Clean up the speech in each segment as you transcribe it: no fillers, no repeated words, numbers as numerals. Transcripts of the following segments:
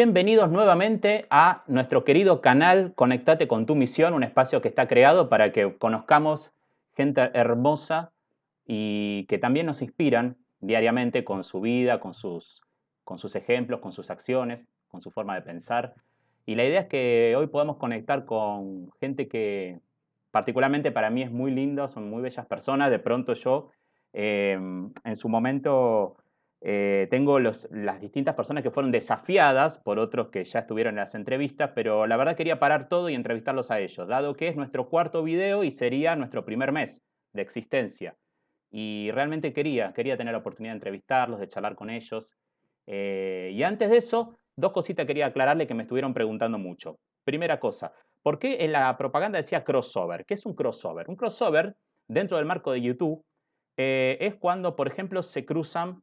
Bienvenidos nuevamente a nuestro querido canal Conectate con tu misión, un espacio que está creado para que conozcamos gente hermosa y que también nos inspiran diariamente con su vida, con sus ejemplos, con sus acciones, con su forma de pensar. Y la idea es que hoy podamos conectar con gente que particularmente para mí es muy linda, son muy bellas personas. De pronto yo en su momento tengo las distintas personas que fueron desafiadas por otros que ya estuvieron en las entrevistas, pero la verdad quería parar todo y entrevistarlos a ellos, dado que es nuestro cuarto video y sería nuestro primer mes de existencia. Y realmente quería tener la oportunidad de entrevistarlos, de charlar con ellos. Y antes de eso, dos cositas quería aclararle que me estuvieron preguntando mucho. Primera cosa, ¿por qué en la propaganda decía crossover? ¿Qué es un crossover? Un crossover, dentro del marco de YouTube, es cuando, por ejemplo, se cruzan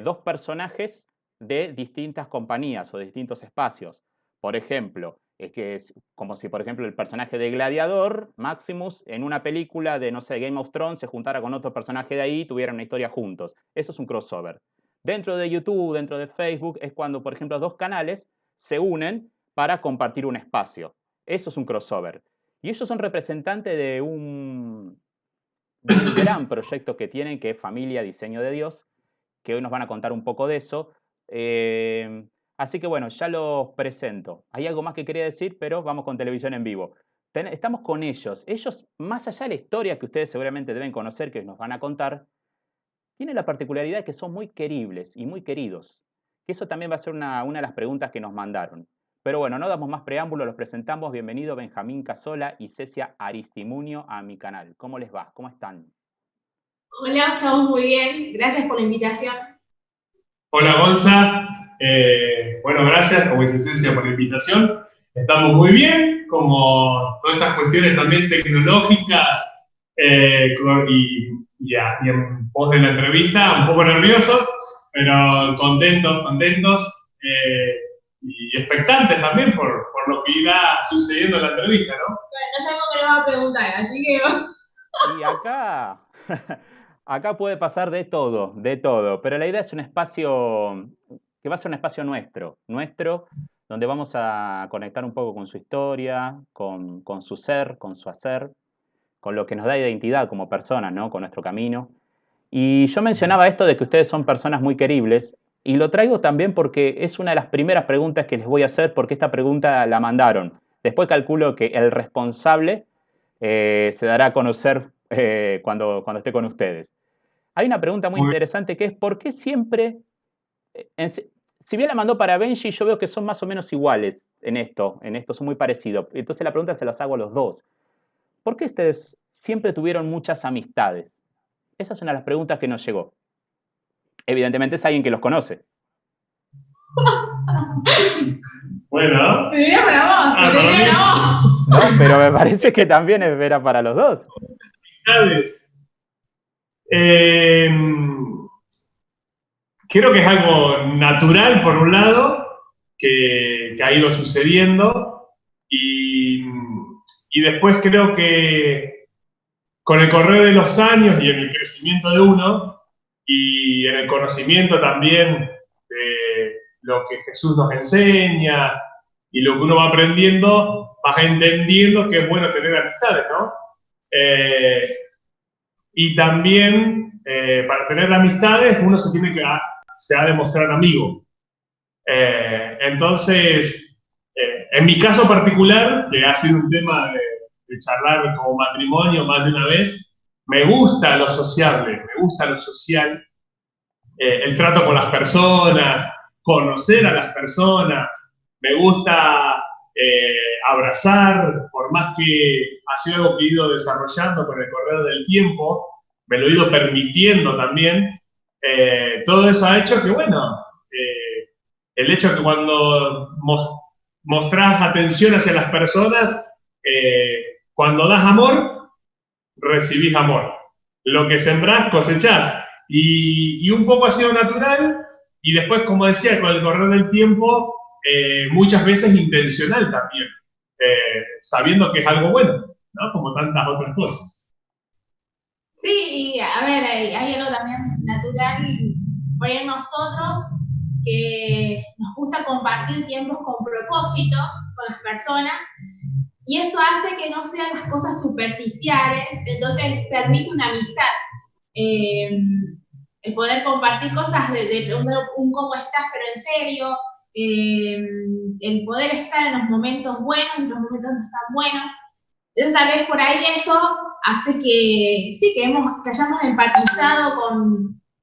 dos personajes de distintas compañías o de distintos espacios. Por ejemplo, es que es como si, por ejemplo, el personaje de Gladiador, Maximus, en una película de, no sé, Game of Thrones, se juntara con otro personaje de ahí y tuvieran una historia juntos. Eso es un crossover. Dentro de YouTube, dentro de Facebook, es cuando, por ejemplo, dos canales se unen para compartir un espacio. Eso es un crossover. Y ellos son representantes de un gran proyecto que tienen, que es Familia Diseño de Dios, que hoy nos van a contar un poco de eso. Así que bueno, ya los presento. Hay algo más que quería decir, pero vamos con televisión en vivo. Estamos con ellos. Ellos, más allá de la historia que ustedes seguramente deben conocer, que nos van a contar, tienen la particularidad de que son muy queribles y muy queridos. Que eso también va a ser una de las preguntas que nos mandaron. Pero bueno, no damos más preámbulos, los presentamos. Bienvenido Benjamín Casola y Cecia Aristimunio a mi canal. ¿Cómo les va? ¿Cómo están? Hola, estamos muy bien. Gracias por la invitación. Hola Gonza, bueno, gracias como Cecilia por la invitación. Estamos muy bien, como todas estas cuestiones también tecnológicas y en pos de la entrevista, un poco nerviosos, pero contentos y expectantes también por lo que irá sucediendo en la entrevista, ¿no? Bueno, no sabemos qué nos va a preguntar, así que... Y acá, acá puede pasar de todo, pero la idea es un espacio que va a ser un espacio nuestro, donde vamos a conectar un poco con su historia, con su ser, con su hacer, con lo que nos da identidad como personas, ¿no? Con nuestro camino. Y yo mencionaba esto de que ustedes son personas muy queribles, y lo traigo también porque es una de las primeras preguntas que les voy a hacer, porque esta pregunta la mandaron. Después calculo que el responsable se dará a conocer cuando esté con ustedes. Hay una pregunta muy Muy interesante que es, ¿por qué siempre, si bien la mandó para Benji, yo veo que son más o menos iguales en esto son muy parecidos. Entonces la pregunta se las hago a los dos. ¿Por qué ustedes siempre tuvieron muchas amistades? Esa es una de las preguntas que nos llegó. Evidentemente es alguien que los conoce. bueno. Primero para vos, Ah, primero para mí. para vos. No, pero me parece que también era para los dos. Eh, Creo que es algo natural, por un lado, que ha ido sucediendo, y, y después creo que con el correr de los años y en el crecimiento de uno, y en el conocimiento también de lo que Jesús nos enseña y lo que uno va aprendiendo, vas entendiendo que es bueno tener amistades, ¿no? Eh, y también para tener amistades uno se ha de mostrar amigo. Entonces, en mi caso particular, que ha sido un tema de charlar como matrimonio más de una vez, me gusta lo sociable, me gusta lo social, el trato con las personas, conocer a las personas, me gusta abrazar, por más que ha sido algo que he ido desarrollando con el correr del tiempo, me lo he ido permitiendo también. Todo eso ha hecho que, bueno, el hecho que cuando mostrás atención hacia las personas, cuando das amor, recibís amor. Lo que sembrás, cosechás. Y un poco ha sido natural, y después, como decía, con el correr del tiempo, muchas veces intencional también, sabiendo que es algo bueno, ¿no? Como tantas otras cosas. Sí, y a ver, hay algo también natural por ahí nosotros. que nos gusta compartir tiempos con propósito con las personas, y eso hace que no sean las cosas superficiales, entonces permite una amistad. El poder compartir cosas, de preguntar un cómo estás, pero en serio, el poder estar en los momentos buenos y los momentos no tan buenos. Entonces, tal vez por ahí eso hace que, sí, que hayamos empatizado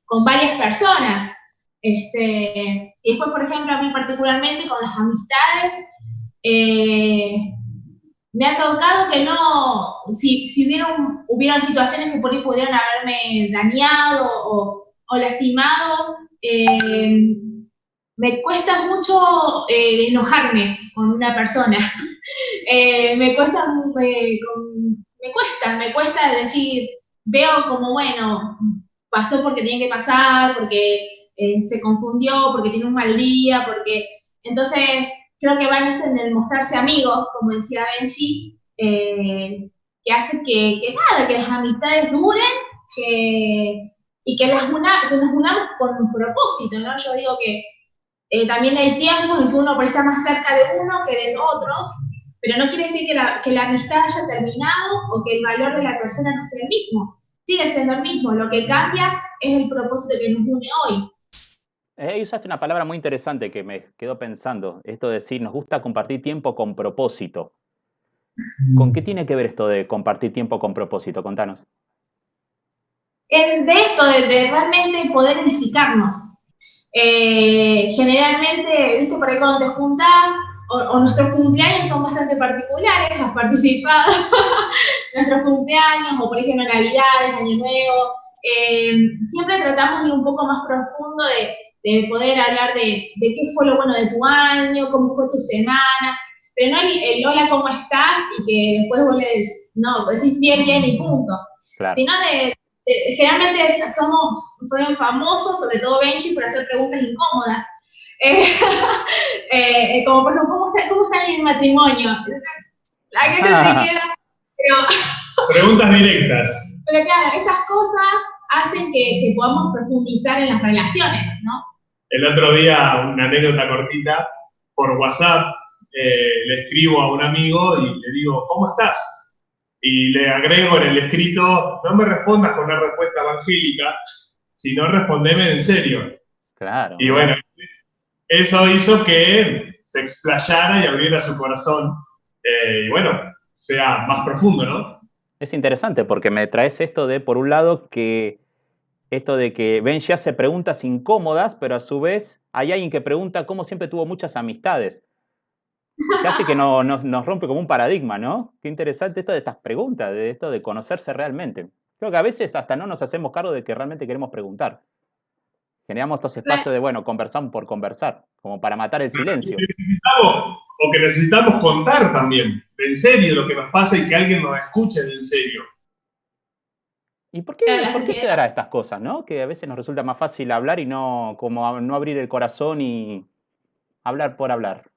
con varias personas. Y después, por ejemplo, a mí particularmente con las amistades, me ha tocado que no, si hubieron situaciones que por ahí pudieran haberme dañado o lastimado, me cuesta mucho enojarme con una persona. Me cuesta decir, veo como, bueno, pasó porque tenía que pasar, porque se confundió, porque tiene un mal día, entonces creo que va en el mostrarse amigos, como decía Benji, que hace que las amistades duren, y que nos unamos con un propósito, ¿no? Yo digo que también hay tiempos en que uno está más cerca de uno que de otros, pero no quiere decir que la amistad haya terminado o que el valor de la persona no sea el mismo. Sigue siendo el mismo, lo que cambia es el propósito que nos une hoy. Usaste una palabra muy interesante que me quedó pensando, esto de decir, nos gusta compartir tiempo con propósito. ¿Con qué tiene que ver esto de compartir tiempo con propósito? Contanos. De esto, de realmente poder edificarnos. Generalmente, viste, por ahí cuando te juntás, o nuestros cumpleaños son bastante particulares, has participado, nuestros cumpleaños, o por ejemplo Navidades, Año Nuevo, siempre tratamos de ir un poco más profundo de poder hablar de qué fue lo bueno de tu año, cómo fue tu semana, pero no el hola, ¿cómo estás? Y que después vos decís bien y punto. Claro. Sino generalmente fueron famosos, sobre todo Benji, por hacer preguntas incómodas. Como por ejemplo, ¿cómo está en el matrimonio? La gente se queda... Preguntas directas. Pero claro, esas cosas hacen que podamos profundizar en las relaciones, ¿no? El otro día, una anécdota cortita, por WhatsApp, le escribo a un amigo y le digo, ¿cómo estás? Y le agrego en el escrito, no me respondas con una respuesta evangélica, sino respondeme en serio. Claro. Y bueno, eso hizo que se explayara y abriera su corazón, y bueno, sea más profundo, ¿no? Es interesante porque me traes esto de, por un lado, esto de que Benji hace preguntas incómodas, pero a su vez hay alguien que pregunta cómo siempre tuvo muchas amistades. Casi que nos rompe como un paradigma, ¿no? Qué interesante esto de estas preguntas, de esto de conocerse realmente. Creo que a veces hasta no nos hacemos cargo de que realmente queremos preguntar. Generamos estos espacios de, bueno, conversamos por conversar, como para matar el silencio. Que necesitamos contar también, en serio, lo que nos pasa y que alguien nos escuche en serio. ¿Y por qué se dará estas cosas, no? Que a veces nos resulta más fácil hablar y no abrir el corazón y hablar por hablar.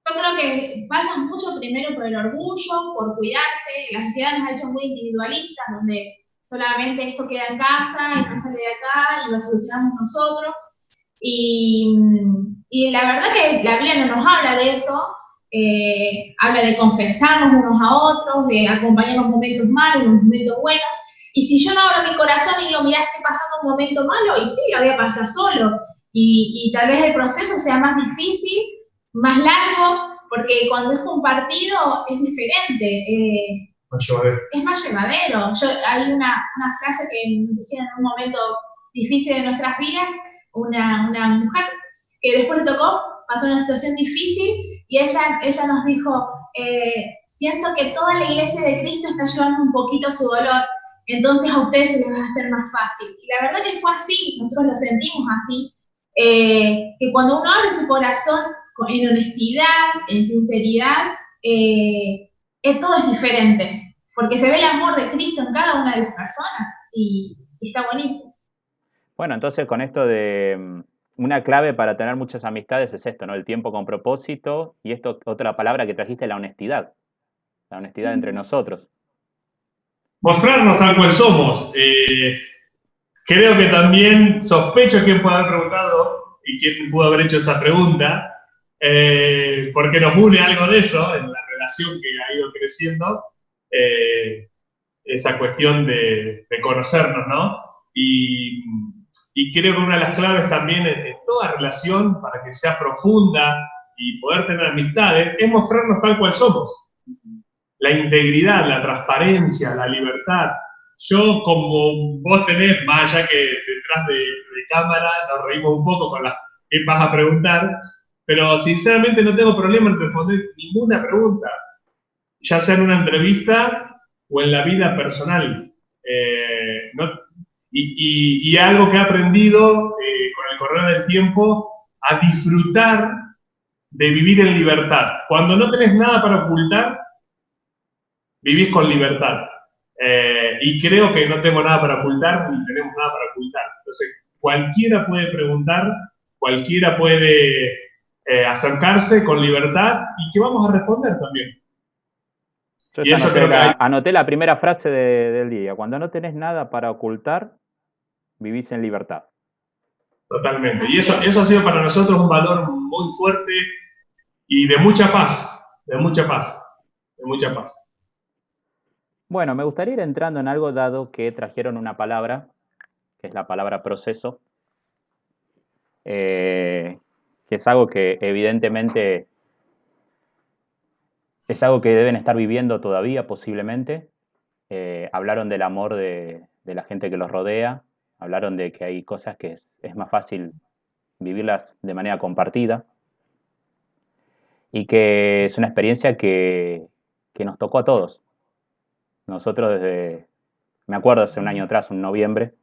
Yo creo que pasa mucho primero por el orgullo, por cuidarse. La sociedad nos ha hecho muy individualistas, donde solamente esto queda en casa y no sale de acá y lo solucionamos nosotros. Y la verdad que la Biblia no nos habla de eso. Habla de confesarnos unos a otros, de acompañar los momentos malos, los momentos buenos. Y si yo no abro mi corazón y digo, mirá, estoy pasando un momento malo, y sí, la voy a pasar solo. Y tal vez el proceso sea más difícil, más largo, porque cuando es compartido es diferente. Es más llevadero. Hay una frase que me dijeron en un momento difícil de nuestras vidas, una mujer que después le tocó, pasó una situación difícil, y ella nos dijo, siento que toda la iglesia de Cristo está llevando un poquito su dolor, entonces a ustedes se les va a hacer más fácil. Y la verdad que fue así, nosotros lo sentimos así, que cuando uno abre su corazón en honestidad, en sinceridad, todo es diferente, porque se ve el amor de Cristo en cada una de las personas, y está buenísimo. Bueno, entonces con esto de una clave para tener muchas amistades es esto, ¿no? El tiempo con propósito, y esto, otra palabra que trajiste, la honestidad entre nosotros. Mostrarnos tal cual somos. Creo que también sospecho quién puede haber preguntado, y quién pudo haber hecho esa pregunta, porque nos une algo de eso en la relación que ha ido creciendo, esa cuestión de conocernos, ¿no? Y creo que una de las claves también en toda relación, para que sea profunda y poder tener amistades, es mostrarnos tal cual somos. La integridad, la transparencia, la libertad. Yo, como vos tenés, más allá que detrás de cámara, nos reímos un poco con las que vas a preguntar, pero sinceramente no tengo problema en responder ninguna pregunta, ya sea en una entrevista o en la vida personal. ¿No? Y algo que he aprendido con el correr del tiempo, a disfrutar de vivir en libertad. Cuando no tenés nada para ocultar, vivís con libertad. Y creo que no tengo nada para ocultar, ni tenemos nada para ocultar. Entonces, cualquiera puede preguntar, cualquiera puede acercarse con libertad y que vamos a responder también. Yo y eso anoté la primera frase del día. Cuando no tenés nada para ocultar, vivís en libertad. Totalmente. Y eso ha sido para nosotros un valor muy fuerte y de mucha paz, de mucha paz, de mucha paz. Bueno, me gustaría ir entrando en algo dado que trajeron una palabra, que es la palabra proceso, que es algo que evidentemente es algo que deben estar viviendo todavía posiblemente. Hablaron del amor de la gente que los rodea, hablaron de que hay cosas que es más fácil vivirlas de manera compartida y que es una experiencia que nos tocó a todos. Nosotros me acuerdo hace un año atrás, un noviembre,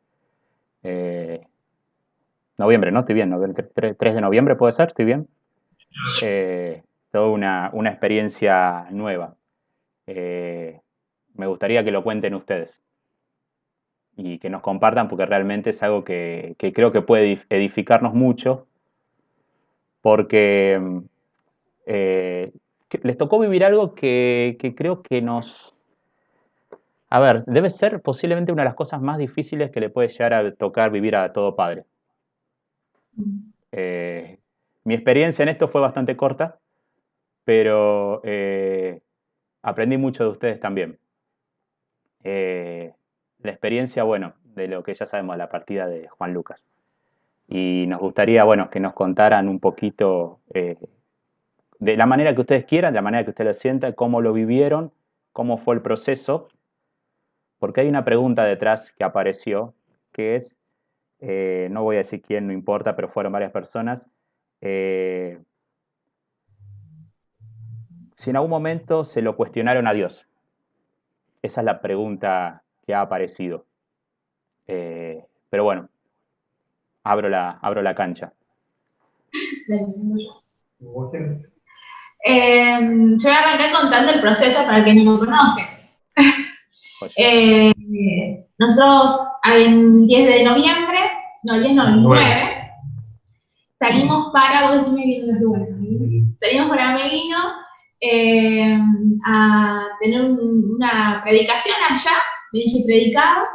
noviembre, ¿no? Estoy bien, 3 de noviembre puede ser, estoy bien. Toda una experiencia nueva. Me gustaría que lo cuenten ustedes y que nos compartan porque realmente es algo que creo que puede edificarnos mucho porque les tocó vivir algo que creo que nos... A ver, debe ser posiblemente una de las cosas más difíciles que le puede llegar a tocar vivir a todo padre. Mi experiencia en esto fue bastante corta, pero aprendí mucho de ustedes también. La experiencia, bueno, de lo que ya sabemos, la partida de Juan Lucas. Y nos gustaría, bueno, que nos contaran un poquito de la manera que ustedes quieran, de la manera que ustedes lo sientan, cómo lo vivieron, cómo fue el proceso, porque hay una pregunta detrás que apareció, que es, no voy a decir quién, no importa, pero fueron varias personas, si en algún momento se lo cuestionaron a Dios. Esa es la pregunta que ha aparecido. Pero bueno, abro la cancha. Yo voy a arrancar contando el proceso para el que no lo conoce. Nosotros el 10 de noviembre, no, el 10 no, el 9, salimos para, vos decime bien los lugares, salimos para Meguino a tener una predicación allá, Benji predicaba,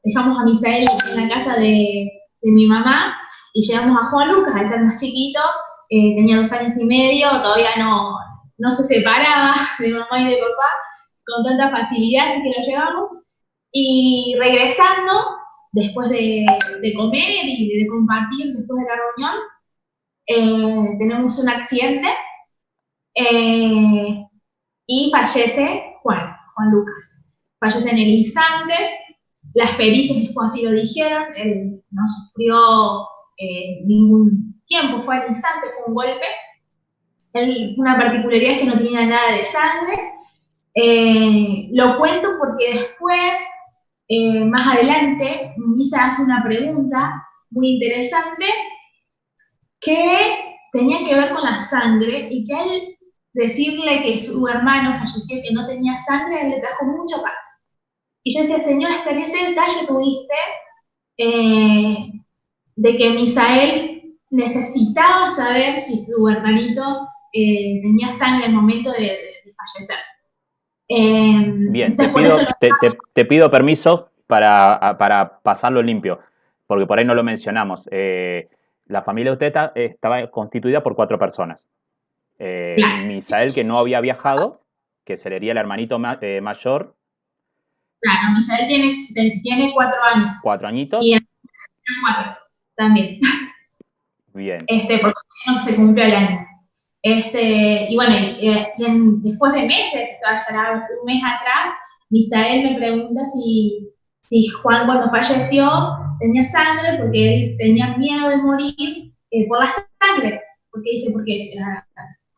dejamos a Misael en la casa de mi mamá y llegamos a Juan Lucas, al ser más chiquito, tenía 2 años y medio, todavía no se separaba de mamá y de papá con tanta facilidad, así que lo llevamos. Y regresando, después de comer y de compartir, después de la reunión, tenemos un accidente y fallece Juan Lucas. Fallece en el instante, las pericias después así lo dijeron, él no sufrió ningún tiempo, fue al instante, fue un golpe. Una particularidad es que no tenía nada de sangre. Lo cuento porque después, más adelante, Misa hace una pregunta muy interesante que tenía que ver con la sangre y que al decirle que su hermano falleció y que no tenía sangre, él le trajo mucha paz. Y yo decía, Señor, hasta en ese detalle tuviste de que Misael necesitaba saber si su hermanito tenía sangre en el momento de fallecer. Bien, te pido permiso para pasarlo limpio, porque por ahí no lo mencionamos. la familia de usted estaba constituida por 4 personas. Claro, Misael, que no había viajado, que sería el hermanito mayor, claro, Misael tiene 4 años. 4 añitos. Y él tiene 4 también. Bien. Porque no se cumplió el año. Y bueno, después de meses, esto será un mes atrás, Misael me pregunta si Juan cuando falleció tenía sangre porque él tenía miedo de morir por la sangre. Porque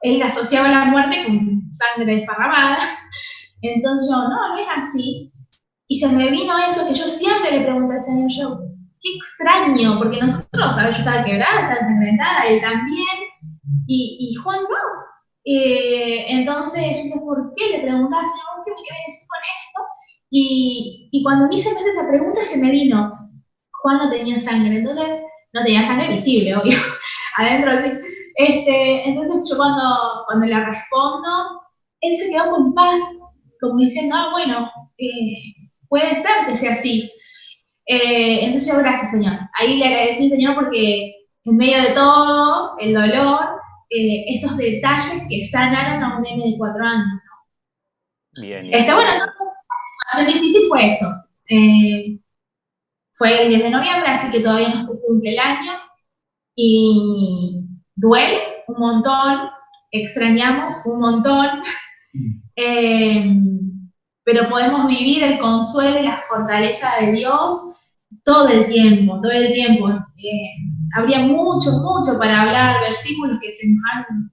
él asociaba la muerte con sangre desparramada. Entonces yo, no es así. Y se me vino eso que yo siempre le pregunto al Señor, yo, qué extraño, porque nosotros, ¿sabes? Yo estaba quebrada, estaba ensangrentada, él también, y Juan no. Entonces yo decía, ¿por qué? Le preguntaba, Señor, ¿qué me querés decir con esto? Y cuando me hice esa pregunta se me vino, Juan no tenía sangre, entonces no tenía sangre visible, obvio, adentro así. Entonces yo cuando le respondo, él se quedó con paz, como diciendo, bueno, puede ser que sea así. Entonces yo, gracias, Señor. Ahí le agradecí, Señor, porque en medio de todo, el dolor, esos detalles que sanaron a un nene de 4 años. Bien. Bueno, entonces, la situación difícil fue eso. Fue el 10 de noviembre, así que todavía no se cumple el año. Y duele un montón, extrañamos un montón. Pero podemos vivir el consuelo y la fortaleza de Dios todo el tiempo, todo el tiempo. Habría mucho, mucho para hablar, versículos que se nos han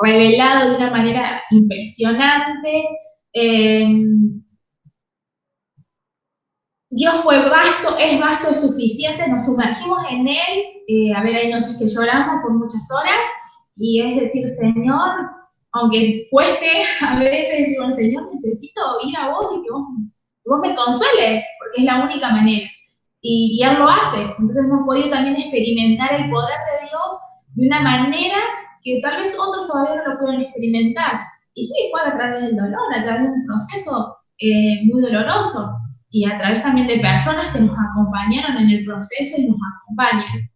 revelado de una manera impresionante. Dios fue vasto, es suficiente, nos sumergimos en Él. Hay noches que lloramos por muchas horas, y es decir, Señor, aunque cueste a veces decir, bueno, Señor, necesito ir a vos y que vos me consueles, porque es la única manera. Y Él lo hace. Entonces hemos podido también experimentar el poder de Dios de una manera que tal vez otros todavía no lo pueden experimentar. Y sí, fue a través del dolor, a través de un proceso muy doloroso, y a través también de personas que nos acompañaron en el proceso y nos acompañan.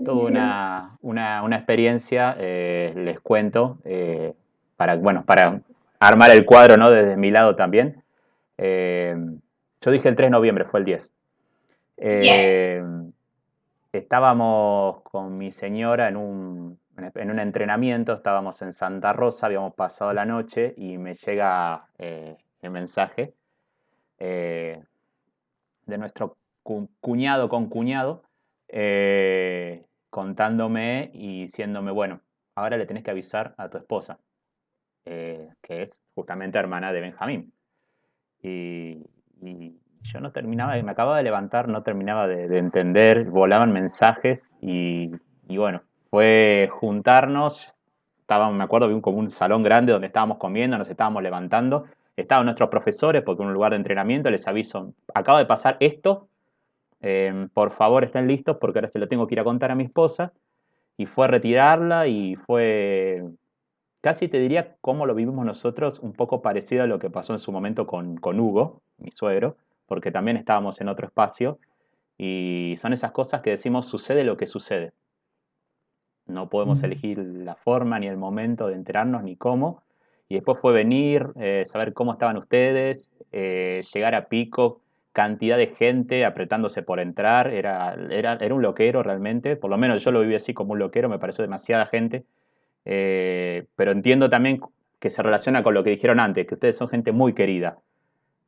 Toda una experiencia, les cuento, para armar el cuadro, ¿no? Desde mi lado también. Yo dije el 3 de noviembre, fue el 10. Yes. Estábamos con mi señora en un entrenamiento, estábamos en Santa Rosa, habíamos pasado la noche y me llega el mensaje de nuestro cuñado con cuñado, contándome y diciéndome, bueno, ahora le tenés que avisar a tu esposa, que es justamente hermana de Benjamín. Y yo no terminaba, me acababa de levantar, no terminaba de entender, volaban mensajes y bueno, fue juntarnos, me acuerdo, vi como un salón grande donde estábamos comiendo, nos estábamos levantando, estaban nuestros profesores, porque en un lugar de entrenamiento les aviso, acaba de pasar esto, por favor estén listos porque ahora se lo tengo que ir a contar a mi esposa, y fue a retirarla y fue, casi te diría cómo lo vivimos nosotros, un poco parecido a lo que pasó en su momento con Hugo, mi suegro, porque también estábamos en otro espacio, y son esas cosas que decimos, sucede lo que sucede. No podemos elegir la forma ni el momento de enterarnos ni cómo. Y después fue venir, saber cómo estaban ustedes, llegar a pico, cantidad de gente apretándose por entrar. Era un loquero realmente, por lo menos yo lo viví así como un loquero, me pareció demasiada gente. Pero entiendo también que se relaciona con lo que dijeron antes, que ustedes son gente muy querida.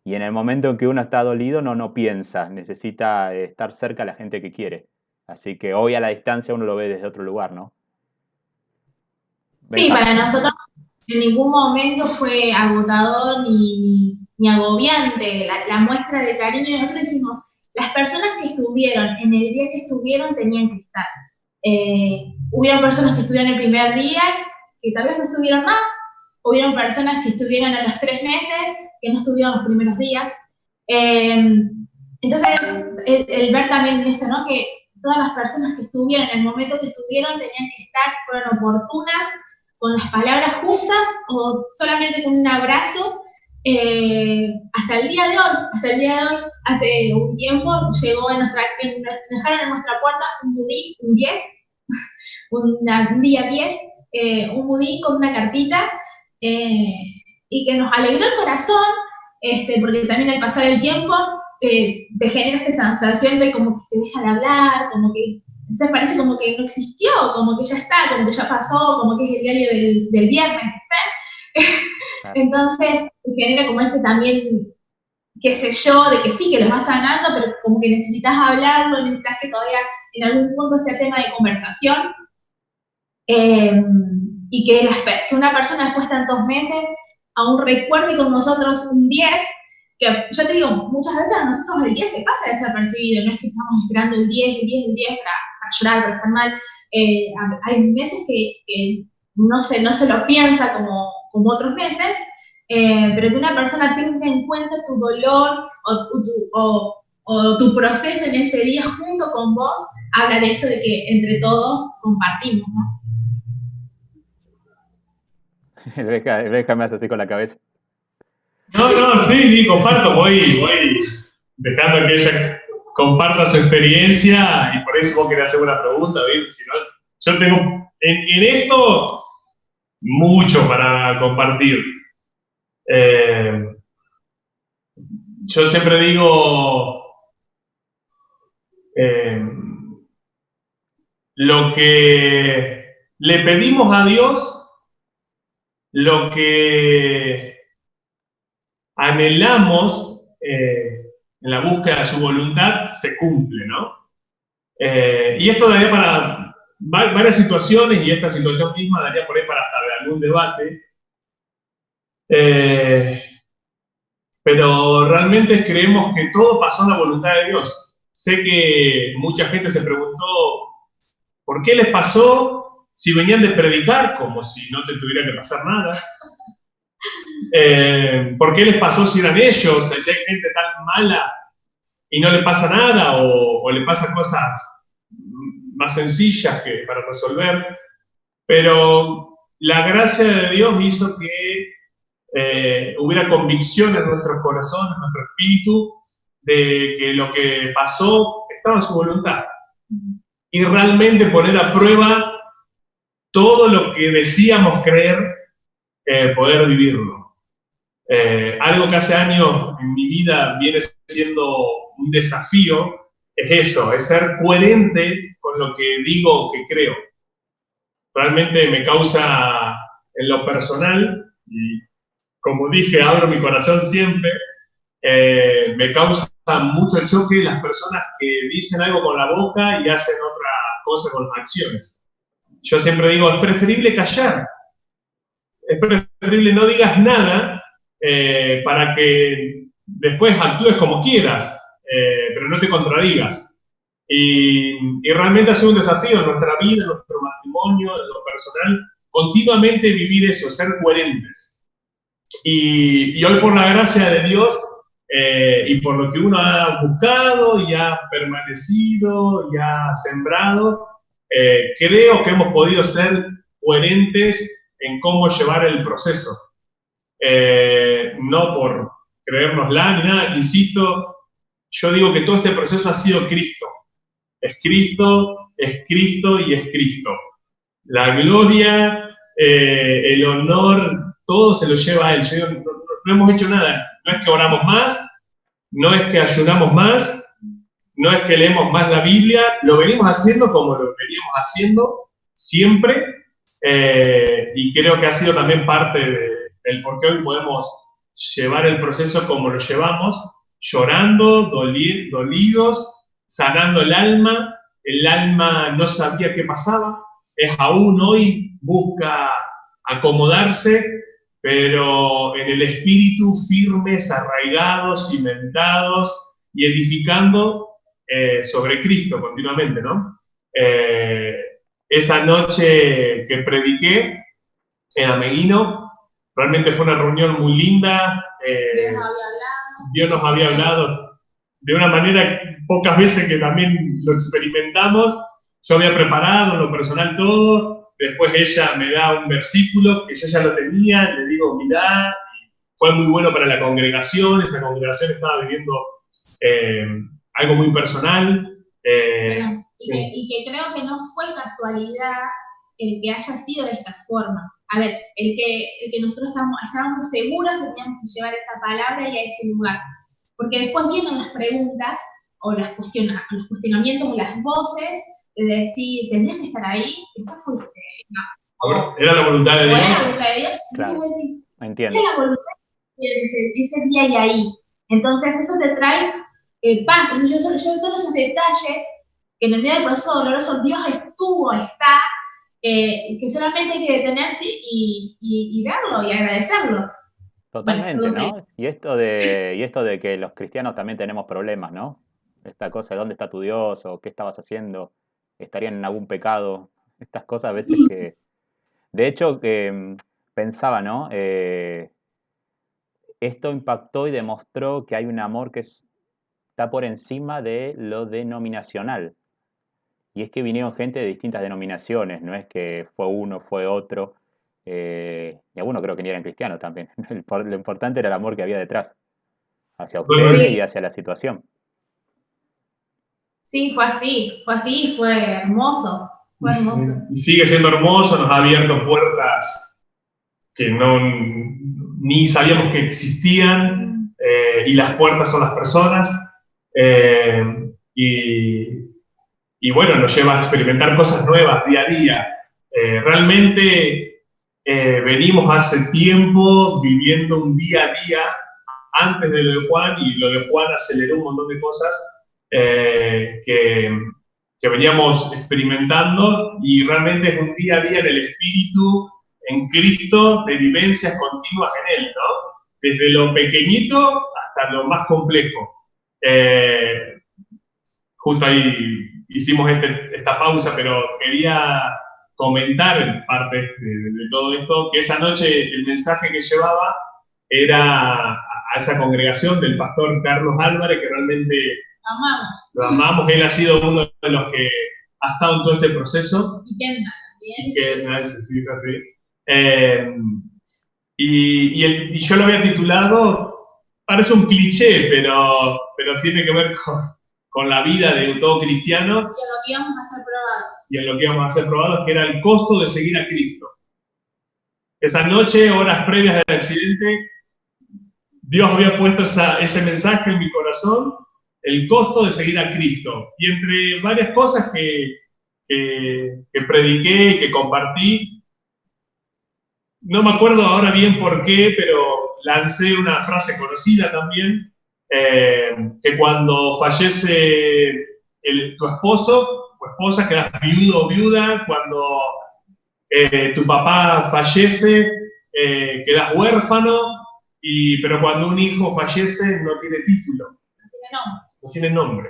Y en el momento en que uno está dolido, no piensa, necesita estar cerca a la gente que quiere. Así que hoy a la distancia uno lo ve desde otro lugar, ¿no? Sí, Benjamín. para nosotros en ningún momento fue agotador ni agobiante la muestra de cariño. Y nosotros dijimos, las personas que estuvieron en el día que estuvieron tenían que estar. Hubieron personas que estuvieron el primer día, que tal vez no estuvieron más. Hubieron personas que estuvieron a los 3 meses, que no estuvieron los primeros días. Entonces, el ver también esto, ¿no? Que todas las personas que estuvieron en el momento que estuvieron tenían que estar, fueron oportunas, con las palabras justas o solamente con un abrazo, hasta el día de hoy, hace un tiempo, llegó nos dejaron en nuestra puerta un budín, un 10, un día 10, un budín con una cartita, y que nos alegró el corazón, porque también al pasar el tiempo te genera esta sensación de como que se deja de hablar, como que entonces parece como que no existió, como que ya está, como que ya pasó, como que es el diario del viernes, ¿está? Entonces genera como ese también, qué sé yo, de que sí, que lo vas sanando, pero como que necesitas hablarlo, necesitas que todavía en algún punto sea tema de conversación, y que una persona después de tantos meses aún recuerde con nosotros un 10, que yo te digo, muchas veces a nosotros el 10 se pasa desapercibido, no es que estamos esperando el 10 para llorar, para estar mal. Hay meses que no se lo piensa como otros meses, pero que una persona tenga en cuenta tu dolor o tu proceso en ese día junto con vos, habla de esto de que entre todos compartimos, ¿no? Déjame hacer así con la cabeza. No, sí, comparto, voy dejando que ella comparta su experiencia y por eso vos querés hacer una pregunta, ¿bien? Si no, yo tengo en esto mucho para compartir. Yo siempre digo, lo que le pedimos a Dios, lo que anhelamos en la búsqueda de su voluntad, se cumple, ¿no? Y esto daría para varias situaciones, y esta situación misma daría por ahí para algún debate. Pero realmente creemos que todo pasó en la voluntad de Dios. Sé que mucha gente se preguntó ¿por qué les pasó si venían de predicar? Como si no te tuviera que pasar nada. ¿Por qué les pasó si eran ellos? Si hay gente tan mala y no le pasa nada, o le pasan cosas más sencillas que para resolver. Pero la gracia de Dios hizo que hubiera convicción en nuestros corazones, en nuestro espíritu, de que lo que pasó estaba en su voluntad. Y realmente poner a prueba todo lo que decíamos creer, poder vivirlo. Algo que hace años en mi vida viene siendo un desafío es eso, es ser coherente con lo que digo que creo. Realmente me causa en lo personal, y como dije, abro mi corazón siempre, me causa mucho choque las personas que dicen algo con la boca y hacen otra cosa con las acciones. Yo siempre digo, es preferible callar, es preferible no digas nada para que después actúes como quieras, pero no te contradigas. Y realmente ha sido un desafío en nuestra vida, en nuestro matrimonio, en lo personal, continuamente vivir eso, ser coherentes. Y hoy, por la gracia de Dios, y por lo que uno ha buscado y ha permanecido y ha sembrado, creo que hemos podido ser coherentes en cómo llevar el proceso. No por creérnosla ni nada, insisto, yo digo que todo este proceso ha sido Cristo. Es Cristo, es Cristo y es Cristo. La gloria, el honor, todo se lo lleva a Él. No hemos hecho nada. No es que oramos más, no es que ayunamos más, no es que leemos más la Biblia. Lo venimos haciendo como lo veníamos haciendo siempre, y creo que ha sido también parte del por qué hoy podemos llevar el proceso como lo llevamos, llorando, dolidos, sanando el alma no sabía qué pasaba, es aún hoy, busca acomodarse, pero en el espíritu firmes, arraigados, cimentados y edificando sobre Cristo continuamente, ¿no? Esa noche que prediqué en Ameguino, realmente fue una reunión muy linda. Dios nos había hablado de una manera pocas veces que también lo experimentamos. Yo había preparado en lo personal todo, después ella me da un versículo que yo ya lo tenía, le digo, mirá, fue muy bueno para la congregación. Esa congregación estaba viviendo algo muy personal. Sí. Y que creo que no fue casualidad el que haya sido de esta forma. A ver, el que nosotros estábamos seguros que teníamos que llevar esa palabra y a ese lugar. Porque después vienen las preguntas o los cuestionamientos o las voces de decir, ¿tenías que estar ahí? ¿Después fuiste? No. Era la voluntad de Dios. Era la voluntad de Dios. Claro. Entonces vos decís, Entiendo. era la voluntad de Dios ese día y ahí. Entonces eso te trae paz. Entonces yo solo esos detalles que en el medio del proceso doloroso Dios está, que solamente hay que detenerse y verlo y agradecerlo. Totalmente, Bueno, ¿no? Y esto de que los cristianos también tenemos problemas, ¿no? Esta cosa de dónde está tu Dios o qué estabas haciendo, estarían en algún pecado, estas cosas a veces que... De hecho, pensaba, ¿no? Esto impactó y demostró que hay un amor que está por encima de lo denominacional. Y es que vinieron gente de distintas denominaciones, no es que fue uno, fue otro. Y algunos creo que ni eran cristianos también. Lo importante era el amor que había detrás, hacia ustedes y hacia la situación. Sí, fue así, fue hermoso. Fue hermoso. Y sigue siendo hermoso, nos ha abierto puertas que ni sabíamos que existían, y las puertas son las personas. Y bueno, nos lleva a experimentar cosas nuevas día a día. Realmente venimos hace tiempo viviendo un día a día antes de lo de Juan, y lo de Juan aceleró un montón de cosas que veníamos experimentando, y realmente es un día a día en el Espíritu, en Cristo, de vivencias continuas en Él, ¿no? Desde lo pequeñito hasta lo más complejo. Justo ahí hicimos esta pausa, pero quería comentar en parte de todo esto, que esa noche el mensaje que llevaba era a esa congregación del pastor Carlos Álvarez, que realmente lo amamos. Él ha sido uno de los que ha estado en todo este proceso. Y Kendall también. Y yo lo había titulado, parece un cliché, pero tiene que ver con la vida de todo cristiano. Y en lo que íbamos a ser probados. Y en lo que íbamos a ser probados, que era el costo de seguir a Cristo. Esa noche, horas previas del accidente, Dios había puesto ese mensaje en mi corazón, el costo de seguir a Cristo. Y entre varias cosas que prediqué y que compartí, no me acuerdo ahora bien por qué, pero lancé una frase conocida también, que cuando fallece tu esposo o esposa, quedas viudo o viuda. Cuando tu papá fallece, quedas huérfano, pero cuando un hijo fallece no tiene título, no tiene nombre.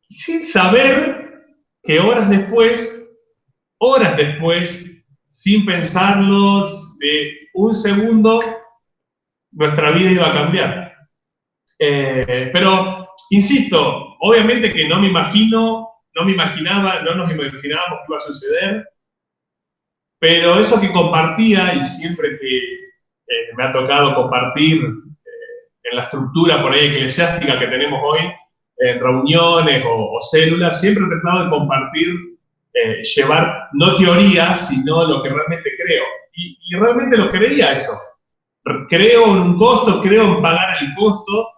Sin saber que horas después, sin pensarlo, de un segundo, nuestra vida iba a cambiar. Pero, insisto, obviamente que no nos imaginábamos que iba a suceder, pero eso que compartía, y siempre que me ha tocado compartir en la estructura por ahí eclesiástica que tenemos hoy, en reuniones o células, siempre he tratado de compartir, llevar no teoría, sino lo que realmente creo. Y realmente lo creía eso. Creo en un costo, creo en pagar el costo,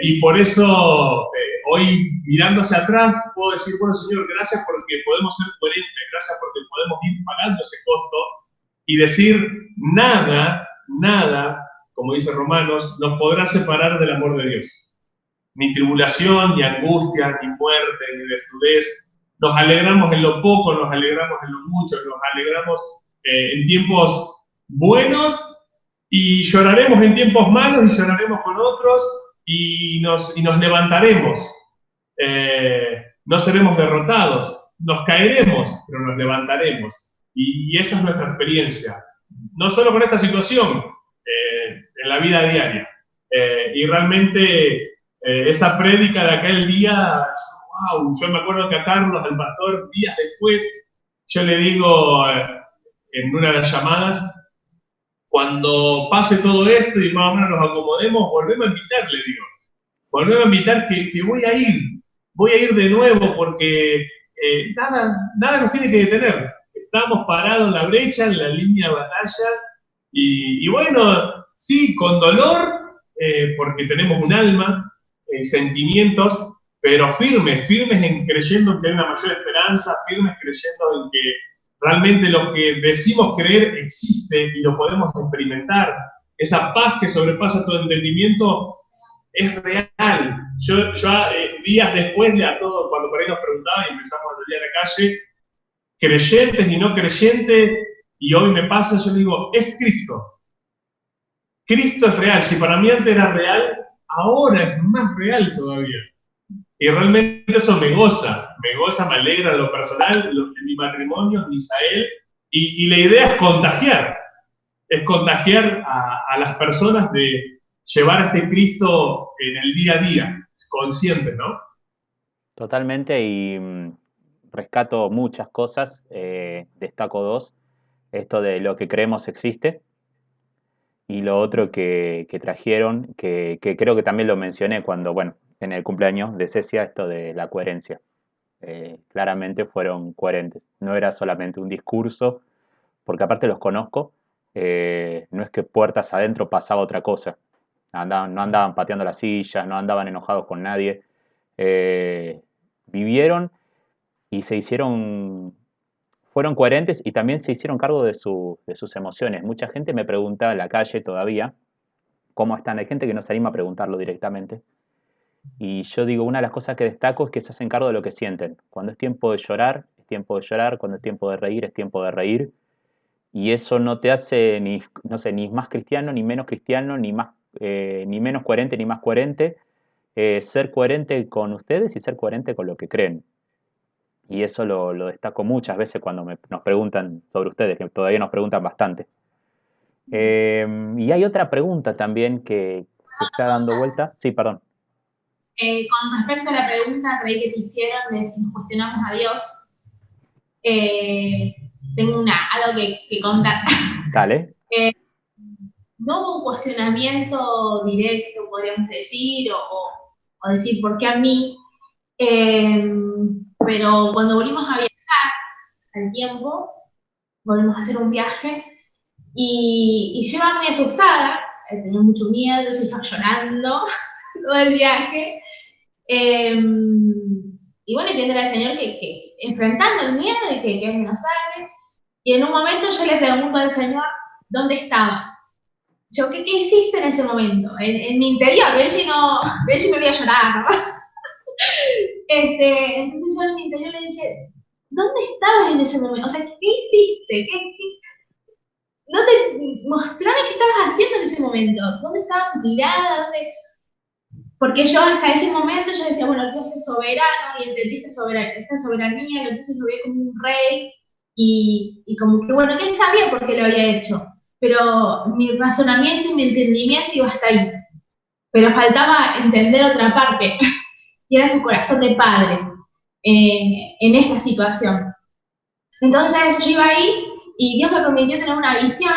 y por eso hoy, mirando hacia atrás, puedo decir, bueno, Señor, gracias porque podemos ser coherentes, gracias porque podemos ir pagando ese costo y decir, nada, como dice Romanos, nos podrá separar del amor de Dios. Ni tribulación, ni angustia, ni muerte, ni desnudez. Nos alegramos en lo poco, nos alegramos en lo mucho, nos alegramos en tiempos buenos, y lloraremos en tiempos malos, y lloraremos con otros, y nos levantaremos. No seremos derrotados, nos caeremos, pero nos levantaremos. Y esa es nuestra experiencia, no solo con esta situación, en la vida diaria. Y realmente esa prédica de aquel día, wow, yo me acuerdo que a Carlos, al pastor, días después, yo le digo en una de las llamadas, cuando pase todo esto y más o menos nos acomodemos, volvemos a invitar, le digo. Volvemos a invitar que voy a ir de nuevo porque nada nos tiene que detener. Estamos parados en la brecha, en la línea de batalla, y bueno, sí, con dolor, porque tenemos un alma, sentimientos, pero firmes en creyendo que hay una mayor esperanza, firmes creyendo en que realmente lo que decimos creer existe y lo podemos experimentar. Esa paz que sobrepasa todo entendimiento es real. Yo días después a todos, cuando por ahí nos preguntaban y empezamos a salir a la calle, creyentes y no creyentes, y hoy me pasa, yo digo, es Cristo. Cristo es real. Si para mí antes era real, ahora es más real todavía. Y realmente eso me goza, me alegra en lo personal, en mi matrimonio, en Misael, y la idea es contagiar a las personas de llevar a este Cristo en el día a día, consciente, ¿no? Totalmente, y rescato muchas cosas, destaco dos, esto de lo que creemos existe, y lo otro que trajeron, que creo que también lo mencioné cuando, bueno, en el cumpleaños de Cecia, esto de la coherencia. Claramente fueron coherentes, no era solamente un discurso, porque aparte los conozco, no es que puertas adentro pasaba otra cosa, no andaban pateando las sillas, no andaban enojados con nadie, vivieron y fueron coherentes y también se hicieron cargo de sus emociones. Mucha gente me pregunta en la calle todavía cómo están, hay gente que no se anima a preguntarlo directamente. Y yo digo, una de las cosas que destaco es que se hacen cargo de lo que sienten. Cuando es tiempo de llorar, es tiempo de llorar. Cuando es tiempo de reír, es tiempo de reír. Y eso no te hace ni, no sé, ni más cristiano, ni menos cristiano, ni menos coherente, ni más coherente. Ser coherente con ustedes y ser coherente con lo que creen. Y eso lo destaco muchas veces cuando nos preguntan sobre ustedes, que todavía nos preguntan bastante. Y hay otra pregunta también que está dando vuelta. Sí, perdón. Con respecto a la pregunta que te hicieron de si nos cuestionamos a Dios, tengo algo que contar. Dale. No hubo un cuestionamiento directo, podríamos decir, o decir por qué a mí, pero cuando volvimos a viajar al tiempo, volvimos a hacer un viaje, y yo iba muy asustada, tenía mucho miedo, se iba llorando todo el viaje. Y bueno, y viendo al Señor que enfrentando el miedo de que Él nos salve, y en un momento yo le pregunto al Señor, ¿dónde estabas? Yo, ¿qué hiciste en ese momento? En mi interior, Benji me voy a llorar, ¿no? Entonces yo en mi interior le dije, ¿dónde estabas en ese momento? O sea, ¿qué hiciste? Mostrame qué estabas haciendo en ese momento. ¿Dónde estaba tu mirada? Porque yo hasta ese momento yo decía, bueno, Dios es soberano, y entendí esta soberanía, entonces lo veía como un rey, y como que, bueno, que él sabía por qué lo había hecho, pero mi razonamiento y mi entendimiento iba hasta ahí. Pero faltaba entender otra parte, y era su corazón de padre en esta situación. Entonces yo iba ahí, y Dios me permitió tener una visión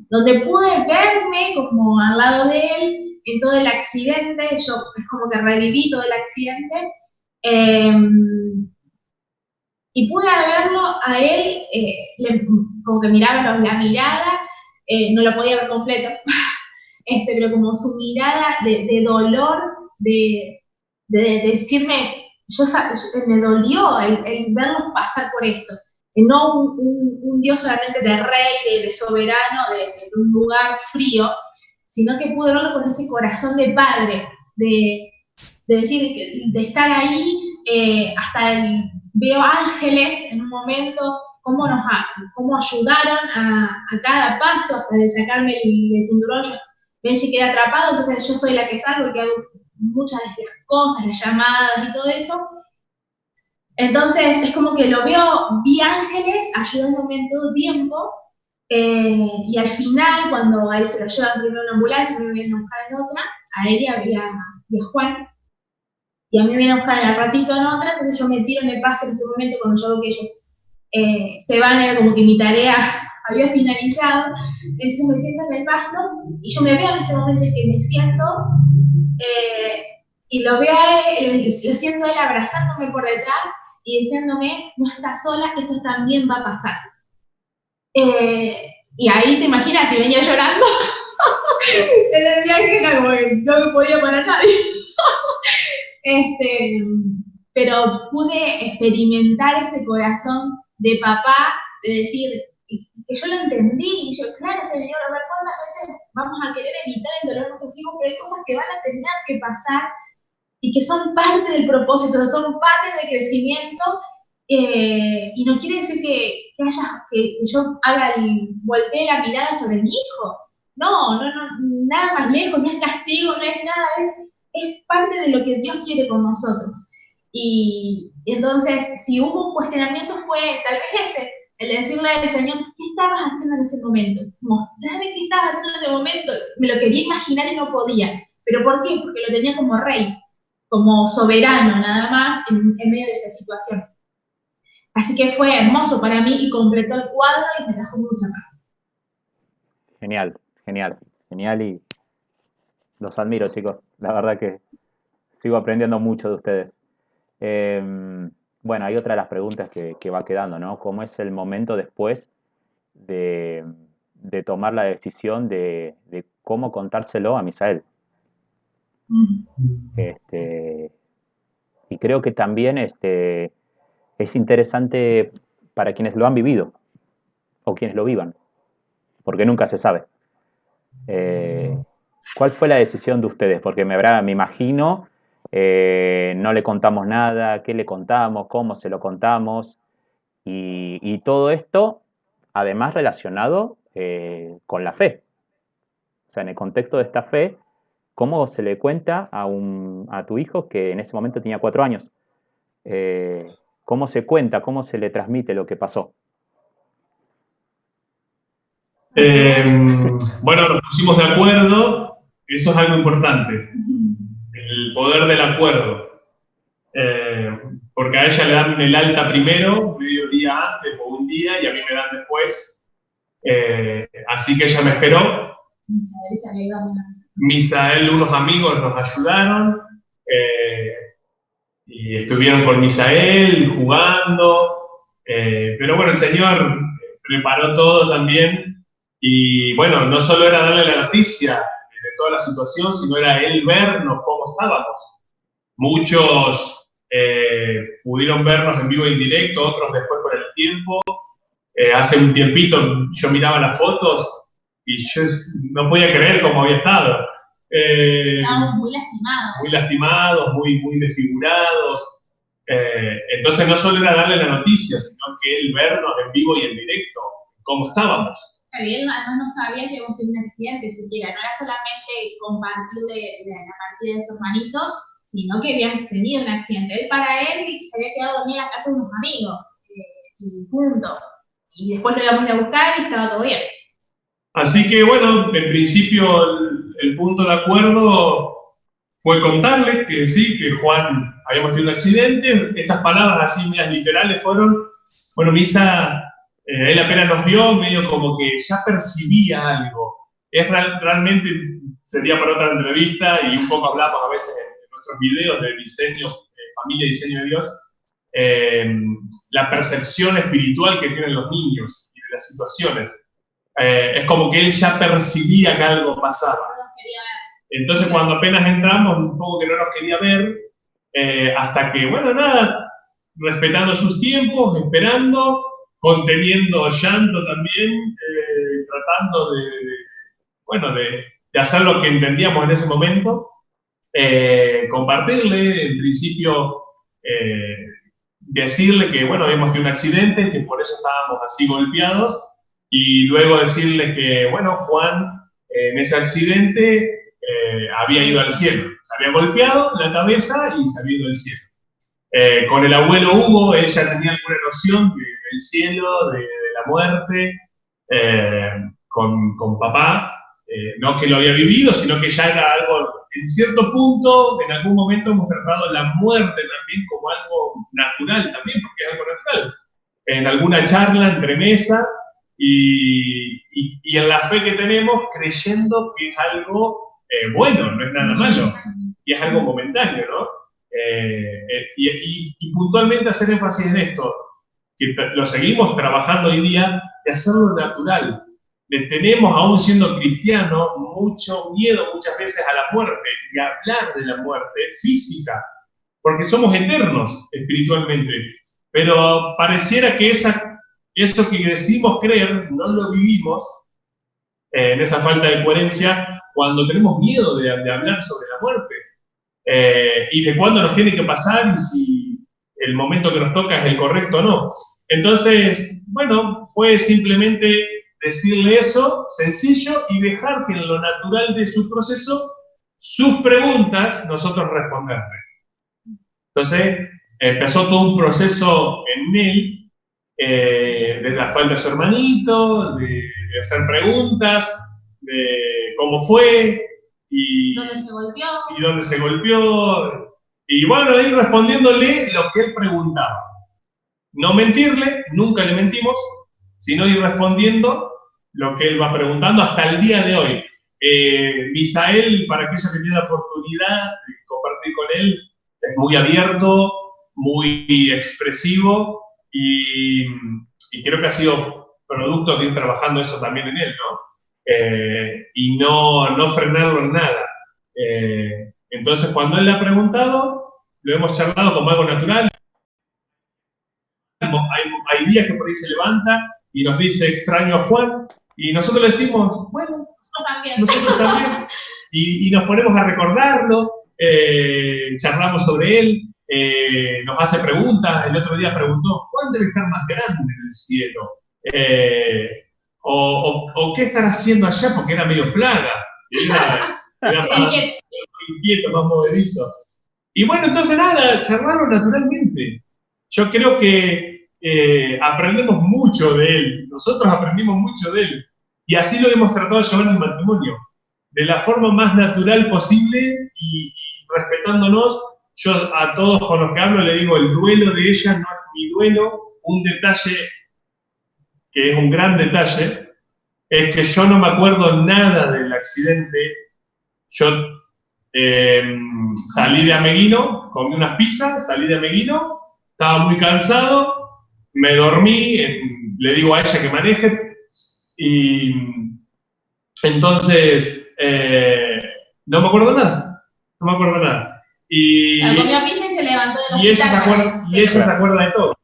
donde pude verme como al lado de él, en todo el accidente. Yo es como que reviví todo el accidente, y pude verlo a él, como que miraba la mirada, no lo podía ver completo, pero como su mirada de dolor, de decirme, me dolió el verlos pasar por esto. No un Dios solamente de rey, de soberano, de un lugar frío, sino que pude verlo con ese corazón de padre, de decir, de estar ahí, veo ángeles en un momento, cómo ayudaron a cada paso, hasta de sacarme el cinturón. Benji queda atrapado, entonces yo soy la que salgo y que hago muchas de las cosas, las llamadas y todo eso. Entonces es como que vi ángeles ayudándome en todo tiempo, y al final, cuando a él se lo llevan primero en una ambulancia, me vienen a buscar en otra, a él y a Juan, y a mí me vienen a buscar al ratito en otra, entonces yo me tiro en el pasto en ese momento. Cuando yo veo que ellos se van, era como que mi tarea había finalizado, entonces me siento en el pasto y yo me veo en ese momento en que me siento y lo veo a él, lo siento a él abrazándome por detrás y diciéndome, no estás sola, esto también va a pasar. Y ahí te imaginas, si venía llorando, en el viaje era como que no me podía parar nadie. Pero pude experimentar ese corazón de papá, de decir, que yo lo entendí, y yo, claro, Señor, a ver cuántas veces vamos a querer evitar el dolor de nuestros hijos, pero hay cosas que van a tener que pasar y que son parte del propósito, son parte del crecimiento, y no quiere decir que yo voltee la mirada sobre mi hijo. No, nada más lejos, no es castigo, no es nada, es parte de lo que Dios quiere con nosotros. Y entonces, si hubo un cuestionamiento fue tal vez ese, el decirle al Señor, ¿qué estabas haciendo en ese momento? Mostrarme qué estabas haciendo en ese momento. Me lo quería imaginar y no podía. ¿Pero por qué? Porque lo tenía como rey, como soberano, nada más, en medio de esa situación. Así que fue hermoso para mí y completó el cuadro y me trajo mucha paz. Genial, genial, genial y los admiro, chicos. La verdad que sigo aprendiendo mucho de ustedes. Bueno, hay otra de las preguntas que va quedando, ¿no? ¿Cómo es el momento después de tomar la decisión de cómo contárselo a Misael? Y creo que también es interesante para quienes lo han vivido o quienes lo vivan, porque nunca se sabe. ¿Cuál fue la decisión de ustedes? Porque me imagino, no le contamos nada, qué le contamos, cómo se lo contamos, y todo esto, además relacionado con la fe. O sea, en el contexto de esta fe, ¿cómo se le cuenta a tu hijo que en ese momento tenía 4 años? ¿Cómo se cuenta, cómo se le transmite lo que pasó? Bueno, nos pusimos de acuerdo, eso es algo importante, el poder del acuerdo. Porque a ella le dan el alta primero, medio día antes o un día, y a mí me dan después. Así que ella me esperó. Misael, unos amigos nos ayudaron, y estuvieron con Misael jugando, pero bueno, el Señor preparó todo también, y bueno, no solo era darle la noticia de toda la situación, sino era Él vernos cómo estábamos. Muchos pudieron vernos en vivo e indirecto, otros después por el tiempo. Hace un tiempito yo miraba las fotos y yo no podía creer cómo había estado. Estábamos muy lastimados. Muy lastimados, muy desfigurados. Entonces no solo era darle la noticia, sino que Él vernos en vivo y en directo, cómo estábamos. Claro, y él además no sabía que habíamos tenido un accidente siquiera, no era solamente compartir de la partida de su hermanito, sino que habíamos tenido un accidente. Para él se había quedado dormido en la casa de unos amigos, y punto. Y después lo íbamos a buscar y estaba todo bien. Así que bueno, en principio el punto de acuerdo fue contarle que sí, que Juan habíamos tenido un accidente. Estas palabras así medias literales fueron, bueno, Misa, él apenas nos vio, medio como que ya percibía algo. Realmente sería para otra entrevista y un poco hablamos a veces en nuestros videos de diseño, familia y diseño de Dios, la percepción espiritual que tienen los niños y de las situaciones. Es como que él ya percibía que algo pasaba. Entonces cuando apenas entramos, un poco que no nos quería ver, hasta que, bueno, nada, respetando sus tiempos, esperando, conteniendo llanto también, tratando de hacer lo que entendíamos en ese momento, compartirle, en principio, decirle que, bueno, habíamos tenido un accidente, que por eso estábamos así golpeados, y luego decirle que, bueno, Juan, en ese accidente, había ido al cielo. Se había golpeado la cabeza y se había ido al cielo. Con el abuelo Hugo, él ya tenía alguna noción del cielo, de la muerte, con papá, no que lo había vivido, sino que ya era algo, en cierto punto, en algún momento hemos tratado la muerte también como algo natural también, porque es algo natural. En alguna charla entre mesa, y en la fe que tenemos, creyendo que es algo bueno, no es nada malo, y es algo momentáneo, ¿no? Y puntualmente hacer énfasis en esto, que lo seguimos trabajando hoy día, de hacerlo natural. Le tenemos, aún siendo cristianos, mucho miedo muchas veces a la muerte, y a hablar de la muerte física, porque somos eternos espiritualmente. Pero pareciera que eso que decimos creer no lo vivimos, en esa falta de coherencia, cuando tenemos miedo de hablar sobre la muerte, y de cuándo nos tiene que pasar y si el momento que nos toca es el correcto o no. Entonces, bueno, fue simplemente decirle eso, sencillo, y dejar que en lo natural de su proceso, sus preguntas, nosotros responderle. Entonces, empezó todo un proceso en él, de la falta de su hermanito, de hacer preguntas, de cómo fue, y dónde se golpeó, y bueno, ir respondiéndole lo que él preguntaba. No mentirle, nunca le mentimos, sino ir respondiendo lo que él va preguntando hasta el día de hoy. Misael, para aquellos que tienen la oportunidad de compartir con él, es muy abierto, muy expresivo, y creo que ha sido producto de ir trabajando eso también en él, ¿no? Y no frenarlo en nada. Entonces, cuando él le ha preguntado, lo hemos charlado como algo natural. Hay días que por ahí se levanta y nos dice extraño a Juan, y nosotros le decimos, bueno, nosotros también. Y nos ponemos a recordarlo, charlamos sobre él, nos hace preguntas. El otro día preguntó, ¿Juan debe estar más grande en el cielo? O ¿qué estará haciendo allá? Porque era medio plaga. Era más inquieto, más movedizo. Y bueno, entonces nada, charlarlo naturalmente. Yo creo que aprendemos mucho de él. Nosotros aprendimos mucho de él. Y así lo hemos tratado de llevar en el matrimonio. De la forma más natural posible y respetándonos. Yo a todos con los que hablo le digo, el duelo de ella no es mi duelo. Un detalle que es un gran detalle, es que yo no me acuerdo nada del accidente. Yo salí de Ameguino, comí unas pizzas, salí de Ameguino, estaba muy cansado, me dormí, le digo a ella que maneje, y entonces no me acuerdo nada, no me acuerdo nada. Comió pizza y se levantó del hospital. Y ella se acuerda de todo.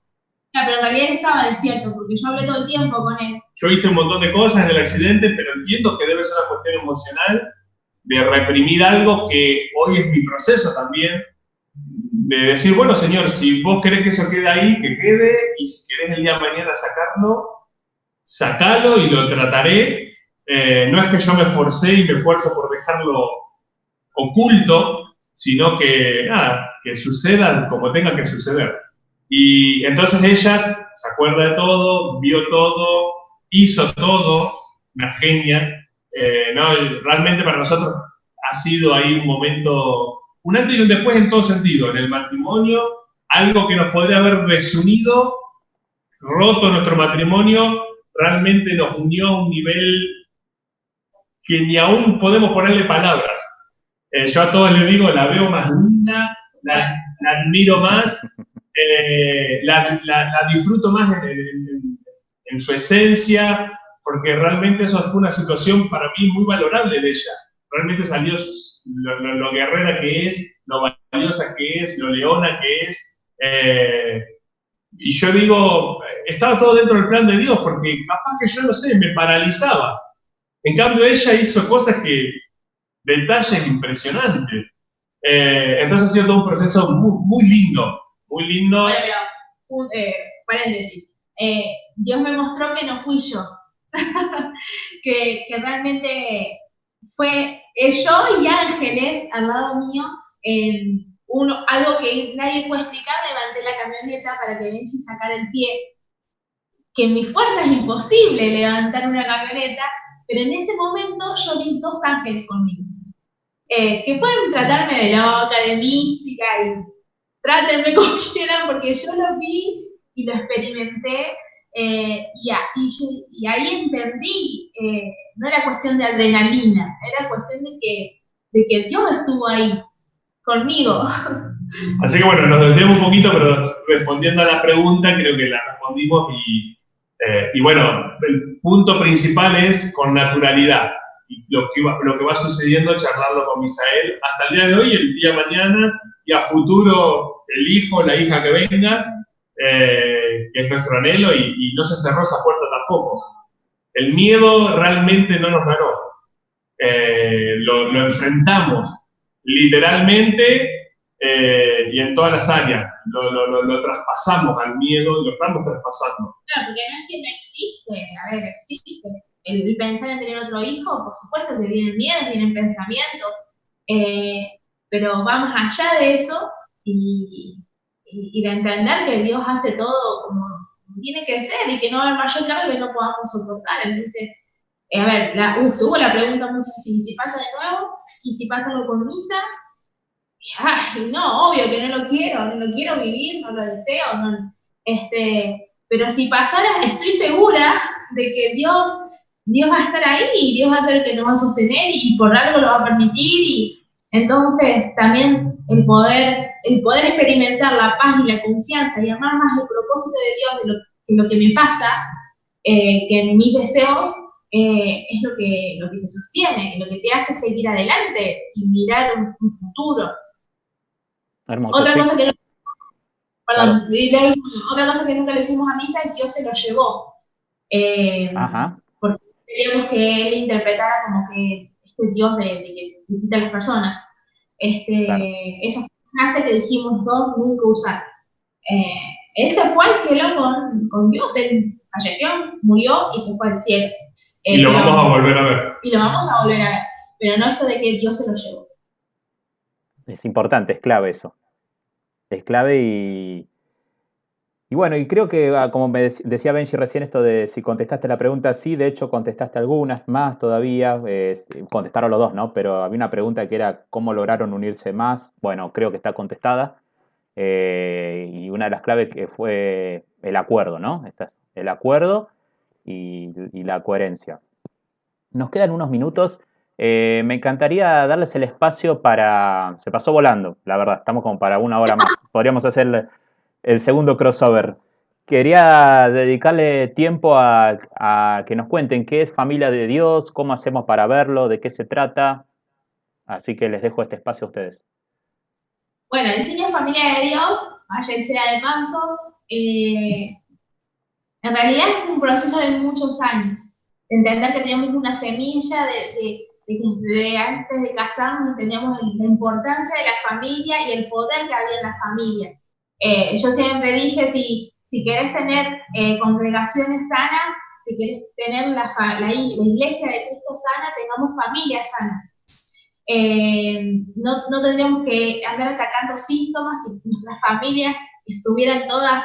Pero en realidad él estaba despierto, porque yo hablé todo el tiempo con él. Yo hice un montón de cosas en el accidente, pero entiendo que debe ser una cuestión emocional, de reprimir algo que hoy es mi proceso también, de decir, bueno, señor, si vos querés que eso quede ahí, que quede, y si querés el día de mañana sacarlo, sacalo y lo trataré. No es que yo me esforcé y me esfuerzo por dejarlo oculto, sino que, nada, que suceda como tenga que suceder. Y entonces ella se acuerda de todo, vio todo, hizo todo, una genia. No, realmente para nosotros ha sido ahí un momento, un antes y un después en todo sentido, en el matrimonio, algo que nos podría haber desunido, roto nuestro matrimonio, realmente nos unió a un nivel que ni aún podemos ponerle palabras. Yo a todos les digo, la veo más linda, la admiro más, la disfruto más en su esencia, porque realmente eso fue una situación para mí muy valorable de ella. Realmente salió lo guerrera que es, lo valiosa que es, lo leona que es. Y yo digo, estaba todo dentro del plan de Dios, porque capaz que yo, no sé, me paralizaba. En cambio, ella hizo cosas detalles impresionantes. Entonces ha sido todo un proceso muy lindo, muy lindo. Bueno, pero, paréntesis. Dios me mostró que no fui yo. que realmente fue yo y ángeles al lado mío, algo que nadie puede explicar. Levanté la camioneta para que Benji sacara el pie, que en mi fuerza es imposible levantar una camioneta, pero en ese momento yo vi 2 ángeles conmigo, que pueden tratarme de loca, de mística, y trátenme como quieran, porque yo lo vi y lo experimenté. Y ahí entendí, no era cuestión de adrenalina, era cuestión de que Dios estuvo ahí conmigo. Así que bueno, nos desviamos un poquito, pero respondiendo a la pregunta, creo que la respondimos y bueno, el punto principal es con naturalidad. Y lo que va sucediendo, charlarlo con Misael hasta el día de hoy, el día de mañana y a futuro el hijo, la hija que venga, que es nuestro anhelo y no se cerró esa puerta tampoco. El miedo realmente no nos ganó. Lo enfrentamos literalmente y en todas las áreas. Lo traspasamos al miedo y lo estamos traspasando. Claro, porque no es que no existe, a ver, existe. El pensar en tener otro hijo, por supuesto que vienen miedos, vienen pensamientos, pero va más allá de eso y de entender que Dios hace todo como tiene que ser y que no va a haber mayor cargo que no podamos soportar. Entonces, a ver, hubo la pregunta muchas veces, ¿y si pasa de nuevo? ¿Y si pasa algo con Misa? Ay, no, obvio que no lo quiero vivir, no lo deseo, no, pero si pasara, estoy segura de que Dios va a estar ahí y Dios va a ser el que nos va a sostener y por algo lo va a permitir y entonces también el poder experimentar la paz y la confianza y amar más el propósito de Dios de lo que me pasa, que mis deseos, es lo que te sostiene, lo que te hace seguir adelante y mirar un futuro. Hermoso, Otra sí. cosa que no, perdón, Claro. otra cosa que nunca le dijimos a Misa es que Dios se lo llevó. Ajá. Porque queríamos que él interpretara como que este Dios de que quita a las personas. Claro. Esa frase que dijimos dos nunca usar. Él se fue al cielo con Dios, él falleció, murió y se fue al cielo. Y lo vamos a volver a ver. Y lo vamos a volver a ver, pero no esto de que Dios se lo llevó. Es importante, es clave eso. Es clave y bueno, y creo que como me decía Benji recién esto de si contestaste la pregunta, sí, de hecho contestaste algunas más todavía, contestaron los dos, ¿no? Pero había una pregunta que era ¿cómo lograron unirse más? Bueno, creo que está contestada. Y una de las claves que fue el acuerdo, ¿no? El acuerdo y la coherencia. Nos quedan unos minutos. Me encantaría darles el espacio para... Se pasó volando, la verdad. Estamos como para una hora más. Podríamos hacer el segundo crossover. Quería dedicarle tiempo a que nos cuenten qué es Familia de Dios, cómo hacemos para verlo, de qué se trata. Así que les dejo este espacio a ustedes. Bueno, Diseño Familia de Dios, Agencia de Manso, en realidad es un proceso de muchos años. Entender que teníamos una semilla de antes de casarnos, entendíamos la importancia de la familia y el poder que había en la familia. Yo siempre dije, si querés tener congregaciones sanas, si querés tener la iglesia de Cristo sana, tengamos familias sanas. No tendríamos que andar atacando síntomas si nuestras familias estuvieran todas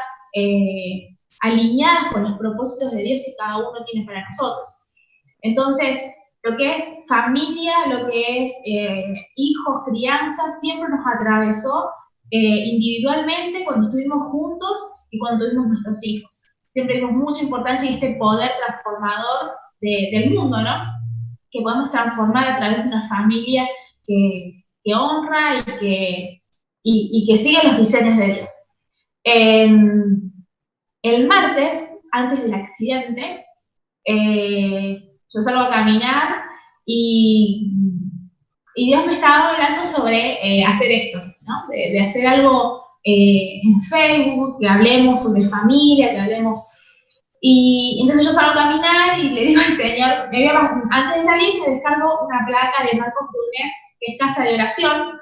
alineadas con los propósitos de Dios que cada uno tiene para nosotros. Entonces, lo que es familia, lo que es hijos, crianza, siempre nos atravesó individualmente cuando estuvimos juntos y cuando tuvimos nuestros hijos. Siempre dimos mucha importancia en este poder transformador del mundo, ¿no? Que podemos transformar a través de una familia que honra y que sigue los diseños de Dios. El martes, antes del accidente, yo salgo a caminar y Dios me estaba hablando sobre hacer esto, ¿no? De hacer algo en Facebook, que hablemos sobre familia, que hablemos. Y entonces yo salgo a caminar y le digo al Señor, antes de salir me descargo una placa de Marcos Brunet, que es Casa de Oración,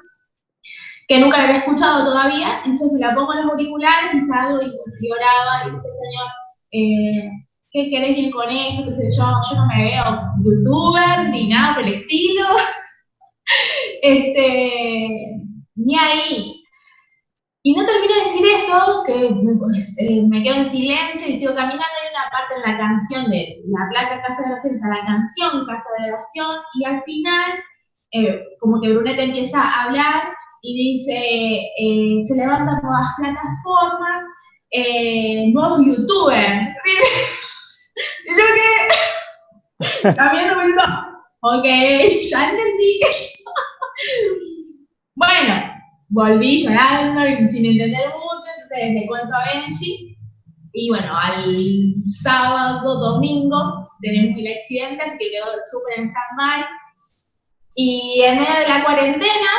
que nunca la había escuchado todavía, entonces me la pongo en los auriculares y salgo y oraba y dice, Señor, ¿qué querés ir con esto? ¿Qué sé yo? Yo no me veo youtuber ni nada por el estilo, ni ahí. Y no termino de decir eso, que me quedo en silencio y sigo caminando. Hay una parte en la canción de la placa Casa de Oración, está la canción Casa de Oración, y al final, como que Brunet empieza a hablar y dice, se levantan nuevas plataformas, nuevos youtubers. Y yo me quedé cambiando pensando, ok, ya entendí. Bueno, volví llorando y sin entender mucho, entonces le cuento a Benji. Y bueno, al sábado, domingo, tenemos el accidente, así que quedó súper en stand-by. Y en medio de la cuarentena,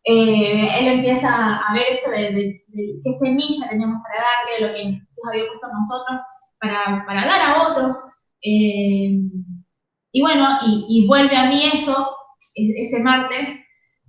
él empieza a ver esto de qué semilla teníamos para darle, lo que Dios había puesto a nosotros para dar a otros. Y bueno, y vuelve a mí eso, ese martes.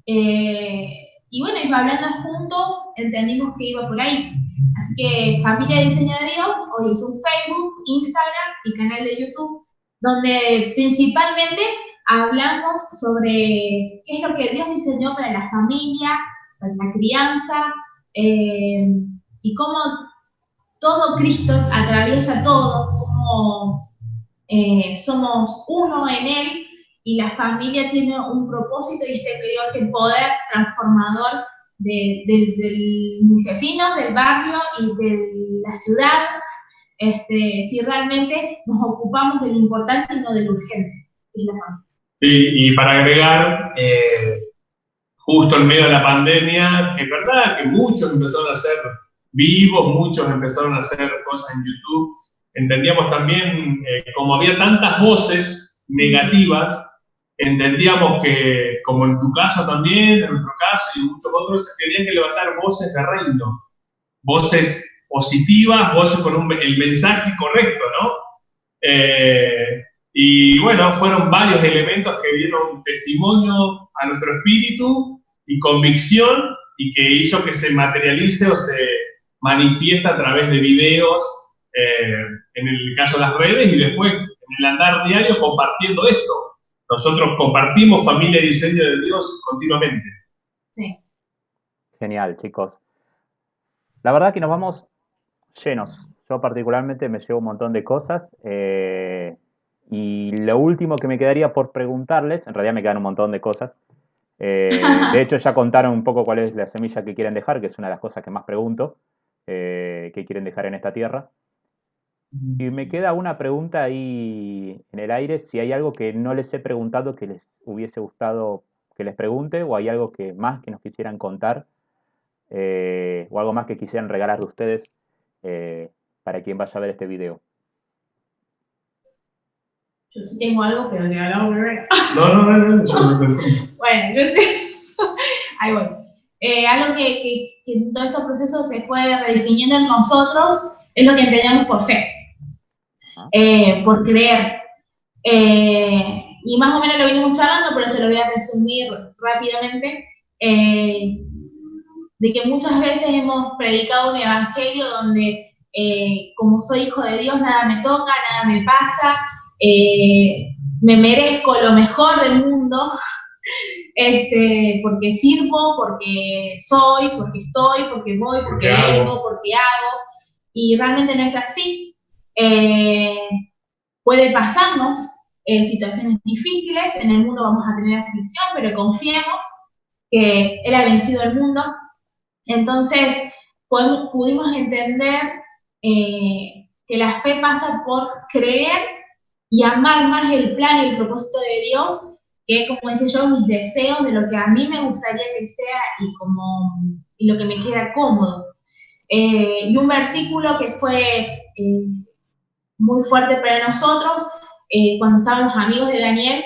Y bueno, iba hablando juntos, entendimos que iba por ahí. Así que Familia de Diseño de Dios hoy es un Facebook, Instagram y canal de YouTube, donde principalmente hablamos sobre qué es lo que Dios diseñó para la familia, para la crianza, y cómo todo Cristo atraviesa todo, cómo somos uno en Él y la familia tiene un propósito y este poder transformador de mis vecinos, del barrio y de la ciudad, si realmente nos ocupamos de lo importante y no de lo urgente, que es la familia. Sí, y para agregar, justo en medio de la pandemia, es verdad que muchos empezaron a hacer vivos, muchos empezaron a hacer cosas en YouTube. Entendíamos también, como había tantas voces negativas, entendíamos que, como en tu caso también, en nuestro caso y en muchos otros, se tenían que levantar voces de reino, voces positivas, voces con el mensaje correcto, ¿no? Y bueno, fueron varios elementos que dieron testimonio a nuestro espíritu y convicción y que hizo que se materialice o se manifiesta a través de videos, en el caso de las redes y después en el andar diario compartiendo esto. Nosotros compartimos Familia y Diseño de Dios continuamente. Sí. Genial, chicos. La verdad que nos vamos llenos. Yo particularmente me llevo un montón de cosas. Y lo último que me quedaría por preguntarles, en realidad me quedan un montón de cosas. De hecho, ya contaron un poco cuál es la semilla que quieren dejar, que es una de las cosas que más pregunto, que quieren dejar en esta tierra. Y me queda una pregunta ahí en el aire, si hay algo que no les he preguntado que les hubiese gustado que les pregunte, o hay algo que más que nos quisieran contar, o algo más que quisieran regalar de ustedes para quien vaya a ver este video. Yo sí tengo algo, pero le hablamos primero. No, yo no pensé. Bueno, ahí voy. Algo que en todo este proceso se fue redefiniendo en nosotros es lo que entendemos por fe, por creer. Y más o menos lo venimos charlando, pero se lo voy a resumir rápidamente. De que muchas veces hemos predicado un evangelio donde, como soy hijo de Dios, nada me toca, nada me pasa, me merezco lo mejor del mundo, porque sirvo, porque soy, porque estoy, porque voy, porque vengo, porque hago, y realmente no es así. Puede pasarnos situaciones difíciles, en el mundo vamos a tener aflicción, pero confiemos que Él ha vencido el mundo. Entonces pudimos entender que la fe pasa por creer y amar más el plan y el propósito de Dios, que, como dije yo, mis deseos de lo que a mí me gustaría que sea y lo que me queda cómodo. Y un versículo que fue muy fuerte para nosotros, cuando estábamos amigos de Daniel,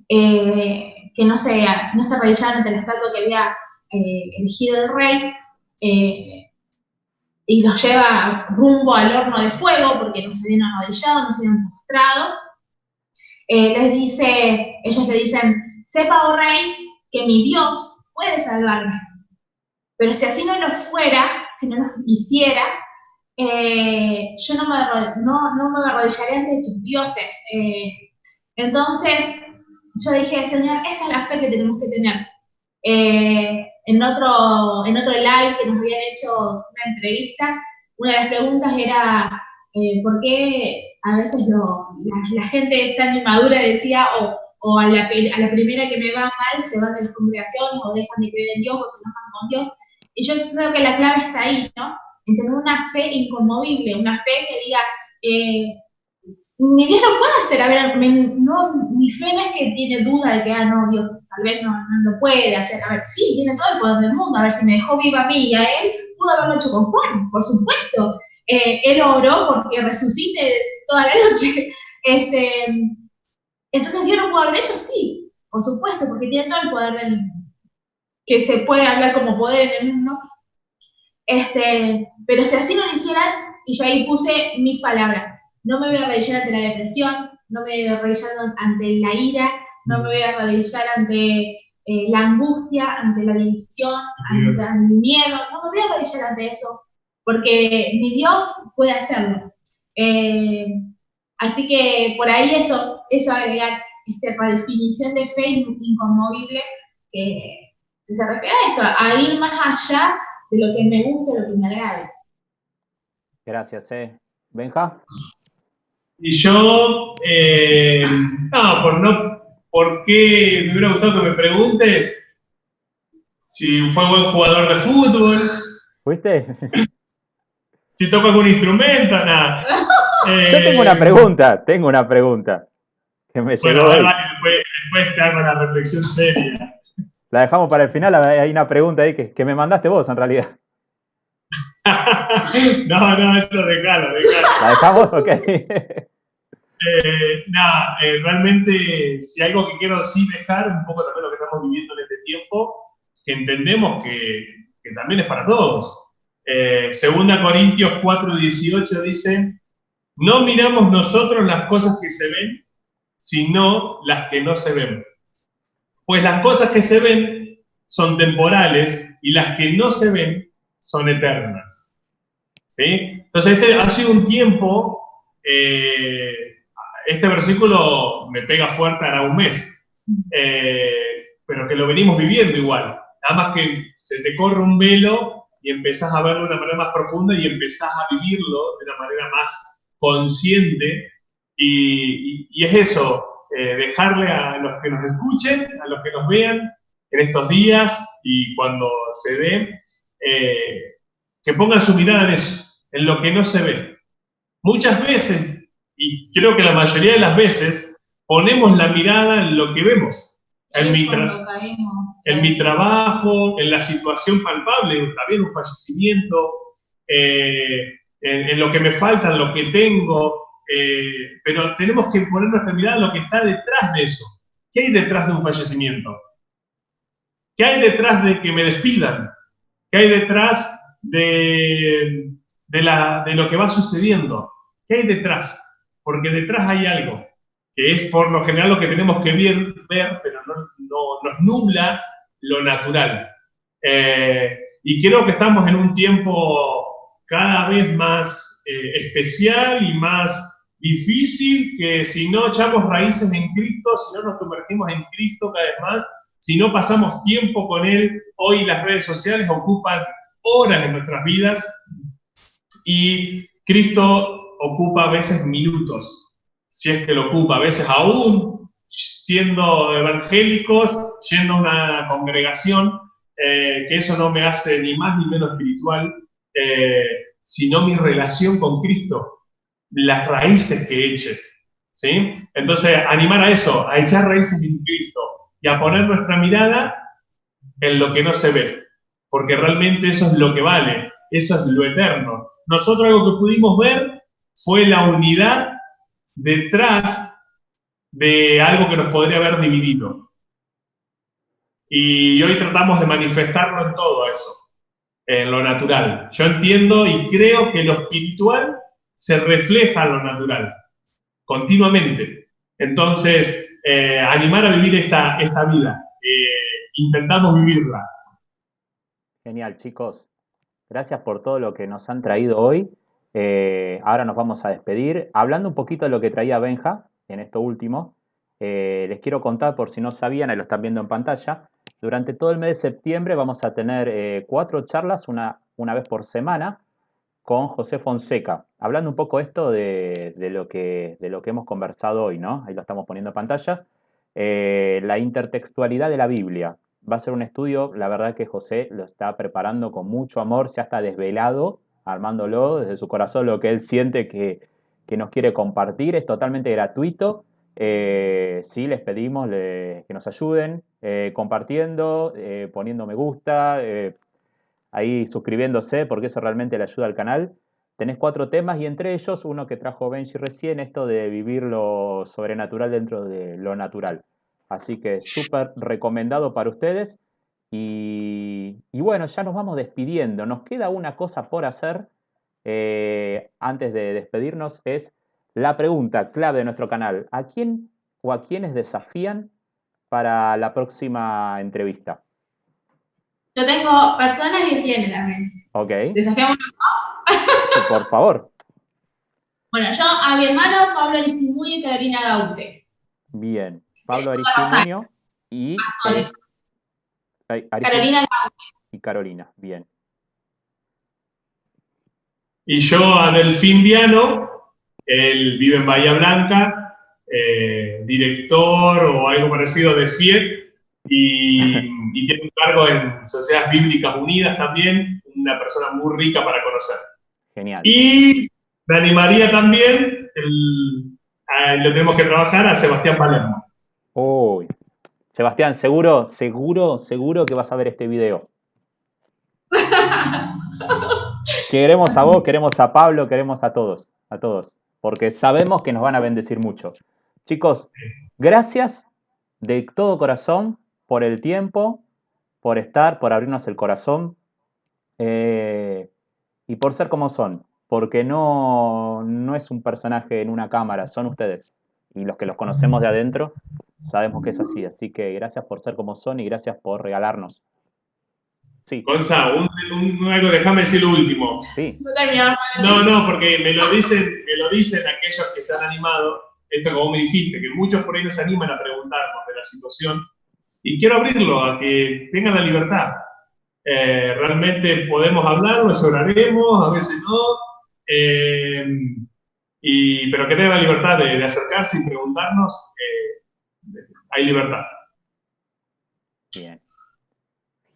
que no se arrodillaron ante la estatua que había elegido el rey, y los lleva rumbo al horno de fuego, porque no se habían arrodillado, no se habían postrado. Ellos le dicen: sepa, oh rey, que mi Dios puede salvarme, pero si así no lo fuera, si no lo hiciera, yo no me arrodillaré ante tus dioses. Entonces yo dije: Señor, esa es la fe que tenemos que tener. En otro live que nos habían hecho una entrevista, una de las preguntas era ¿por qué a veces la gente tan inmadura decía o a la primera que me va mal se van de las congregaciones o dejan de creer en Dios o se enojan con Dios? Y yo creo que la clave está ahí, ¿no? en tener una fe inconmovible, una fe que diga, mi Dios no puede hacer, a ver, mi fe no es que tiene duda de que, no, Dios tal vez no lo puede hacer, a ver, sí, tiene todo el poder del mundo, a ver, si me dejó viva a mí y a él, pudo haberlo hecho con Juan, por supuesto. Él oró porque resucite toda la noche. Entonces, ¿Dios lo pudo haber hecho? Sí, por supuesto, porque tiene todo el poder del mundo, que se puede hablar como poder en el mundo. Pero si así no lo hicieran, y yo ahí puse mis palabras, no me voy a arrodillar ante la depresión, no me voy a arrodillar ante la ira, no me voy a arrodillar ante la angustia, ante la división, ante el miedo, no me voy a arrodillar ante eso, porque mi Dios puede hacerlo. Así que por ahí eso agregar esta definición de fe inconmovible que se refiere a esto, a ir más allá de lo que me gusta, de lo que me agrade. Gracias, Benja. Y yo, ¿por qué me hubiera gustado que me preguntes si fue buen jugador de fútbol? ¿Fuiste? Si toco algún instrumento, nada. Yo tengo una pregunta que me llegó hoy. Vale, después te hago la reflexión seria. La dejamos para el final, hay una pregunta ahí que me mandaste vos en realidad. No, eso dejalo. ¿La dejamos? Ok. Realmente, si algo que quiero sí dejar, un poco también lo que estamos viviendo en este tiempo, que entendemos que también es para todos. Segunda Corintios 4:18 dice, no miramos nosotros las cosas que se ven, sino las que no se ven. Pues las cosas que se ven son temporales y las que no se ven son eternas. ¿Sí? Entonces ha sido un tiempo, este versículo me pega fuerte ahora un mes, pero que lo venimos viviendo igual. Nada más que se te corre un velo y empezás a verlo de una manera más profunda y empezás a vivirlo de una manera más consciente. Y es eso, dejarle a los que nos escuchen, a los que nos vean en estos días y cuando se dé, que pongan su mirada en eso, en lo que no se ve. Muchas veces, y creo que la mayoría de las veces, ponemos la mirada en lo que vemos. En mi trabajo, en la situación palpable, también un fallecimiento, en lo que me falta, en lo que tengo, pero tenemos que poner nuestra mirada en lo que está detrás de eso. ¿Qué hay detrás de un fallecimiento? ¿Qué hay detrás de que me despidan? ¿Qué hay detrás de lo que va sucediendo? ¿Qué hay detrás? Porque detrás hay algo, que es por lo general lo que tenemos que ver pero no nos nubla lo natural. Y creo que estamos en un tiempo cada vez más especial y más difícil, que si no echamos raíces en Cristo, si no nos sumergimos en Cristo cada vez más, si no pasamos tiempo con Él, hoy las redes sociales ocupan horas de nuestras vidas y Cristo ocupa a veces minutos, si es que lo ocupa, a veces aún siendo evangélicos, yendo a una congregación, que eso no me hace ni más ni menos espiritual, sino mi relación con Cristo, las raíces que eche. ¿Sí? Entonces, animar a eso, a echar raíces en Cristo y a poner nuestra mirada en lo que no se ve, porque realmente eso es lo que vale, eso es lo eterno. Nosotros algo que pudimos ver fue la unidad detrás de algo que nos podría haber dividido. Y hoy tratamos de manifestarlo en todo eso, en lo natural. Yo entiendo y creo que lo espiritual se refleja en lo natural, continuamente. Entonces, animar a vivir esta vida. Intentamos vivirla. Genial, chicos. Gracias por todo lo que nos han traído hoy. Ahora nos vamos a despedir. Hablando un poquito de lo que traía Benja en esto último, les quiero contar, por si no sabían, ahí lo están viendo en pantalla, durante todo el mes de septiembre vamos a tener 4 charlas, una vez por semana, con José Fonseca, hablando un poco esto de lo que hemos conversado hoy, ¿no? Ahí lo estamos poniendo en pantalla. La intertextualidad de la Biblia. Va a ser un estudio, la verdad que José lo está preparando con mucho amor, ya está desvelado armándolo desde su corazón, lo que él siente que nos quiere compartir. Es totalmente gratuito. Sí, les pedimos que nos ayuden compartiendo, poniendo me gusta, ahí suscribiéndose, porque eso realmente le ayuda al canal. Tenés 4 temas y entre ellos uno que trajo Benji recién, esto de vivir lo sobrenatural dentro de lo natural. Así que súper recomendado para ustedes. Y bueno, ya nos vamos despidiendo. Nos queda una cosa por hacer antes de despedirnos, es la pregunta clave de nuestro canal. ¿A quién o a quiénes desafían para la próxima entrevista? Yo tengo personas y tiene también. Ok. ¿Desafiamos? Por favor. Bueno, yo a mi hermano Pablo Aristimuño y Carolina Gaute. Bien. Pablo Aristimuño y Carolina Gaute. Y Carolina, bien. Y yo a Delfín Viano, él vive en Bahía Blanca, director o algo parecido de FIET, y tiene un cargo en Sociedades Bíblicas Unidas también, una persona muy rica para conocer. Genial. Y me animaría también, lo tenemos que trabajar, a Sebastián Palermo. Uy, Sebastián, seguro que vas a ver este video. Queremos a vos, queremos a Pablo, queremos a todos, porque sabemos que nos van a bendecir mucho. Chicos, gracias de todo corazón por el tiempo, por estar, por abrirnos el corazón y por ser como son, porque no es un personaje en una cámara, son ustedes. Y los que los conocemos de adentro sabemos que es así. Así que gracias por ser como son y gracias por regalarnos. Sí. Gonza, algo, déjame decir lo último. Sí. No, porque me lo dicen aquellos que se han animado, esto como me dijiste, que muchos por ahí no se animan a preguntarnos de la situación, y quiero abrirlo a que tengan la libertad. Realmente podemos hablarlo, lloraremos, a veces no, pero que tengan la libertad de acercarse y preguntarnos, hay libertad. Bien.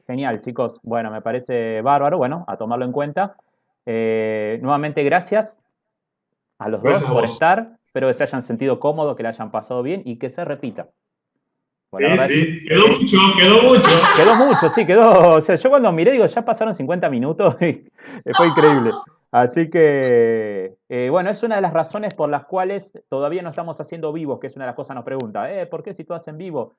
Genial, chicos. Bueno, me parece bárbaro. Bueno, a tomarlo en cuenta. Nuevamente, gracias a los dos por estar. Espero que se hayan sentido cómodos, que la hayan pasado bien y que se repita. Bueno, sí. Quedó mucho. Quedó mucho, sí, quedó. O sea, yo cuando miré, digo, ya pasaron 50 minutos y fue increíble. Así que, bueno, es una de las razones por las cuales todavía no estamos haciendo vivos, que es una de las cosas que nos pregunta. ¿Por qué si tú haces vivo?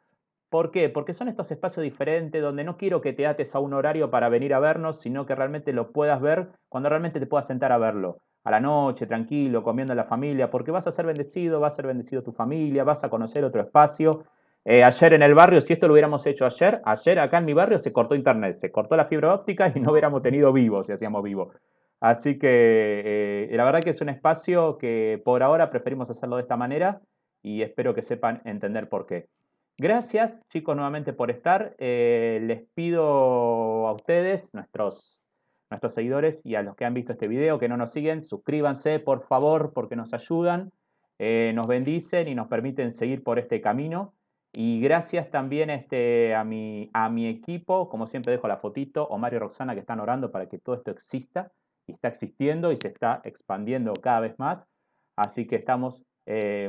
¿Por qué? Porque son estos espacios diferentes donde no quiero que te ates a un horario para venir a vernos, sino que realmente lo puedas ver cuando realmente te puedas sentar a verlo. A la noche, tranquilo, comiendo en la familia, porque vas a ser bendecido, va a ser bendecido tu familia, vas a conocer otro espacio. Ayer en el barrio, si esto lo hubiéramos hecho ayer acá en mi barrio se cortó internet, se cortó la fibra óptica y no hubiéramos tenido vivo si hacíamos vivo. Así que la verdad que es un espacio que por ahora preferimos hacerlo de esta manera y espero que sepan entender por qué. Gracias, chicos, nuevamente por estar. Les pido a ustedes, nuestros seguidores y a los que han visto este video, que no nos siguen, suscríbanse, por favor, porque nos ayudan, nos bendicen y nos permiten seguir por este camino. Y gracias también a mi equipo, como siempre dejo la fotito, Omar y Roxana, que están orando para que todo esto exista, y está existiendo y se está expandiendo cada vez más. Así que estamos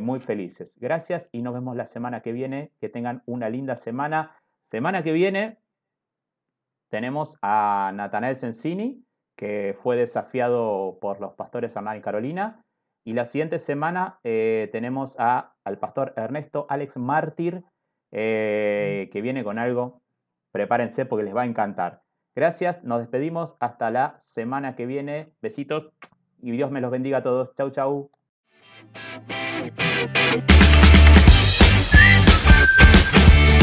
muy felices. Gracias y nos vemos la semana que viene. Que tengan una linda semana. Semana que viene tenemos a Natanael Sensini, que fue desafiado por los pastores Hernán y Carolina. Y la siguiente semana tenemos al pastor Ernesto Alex Mártir, que viene con algo. Prepárense porque les va a encantar. Gracias, nos despedimos. Hasta la semana que viene. Besitos y Dios me los bendiga a todos. Chau, chau. Thank you.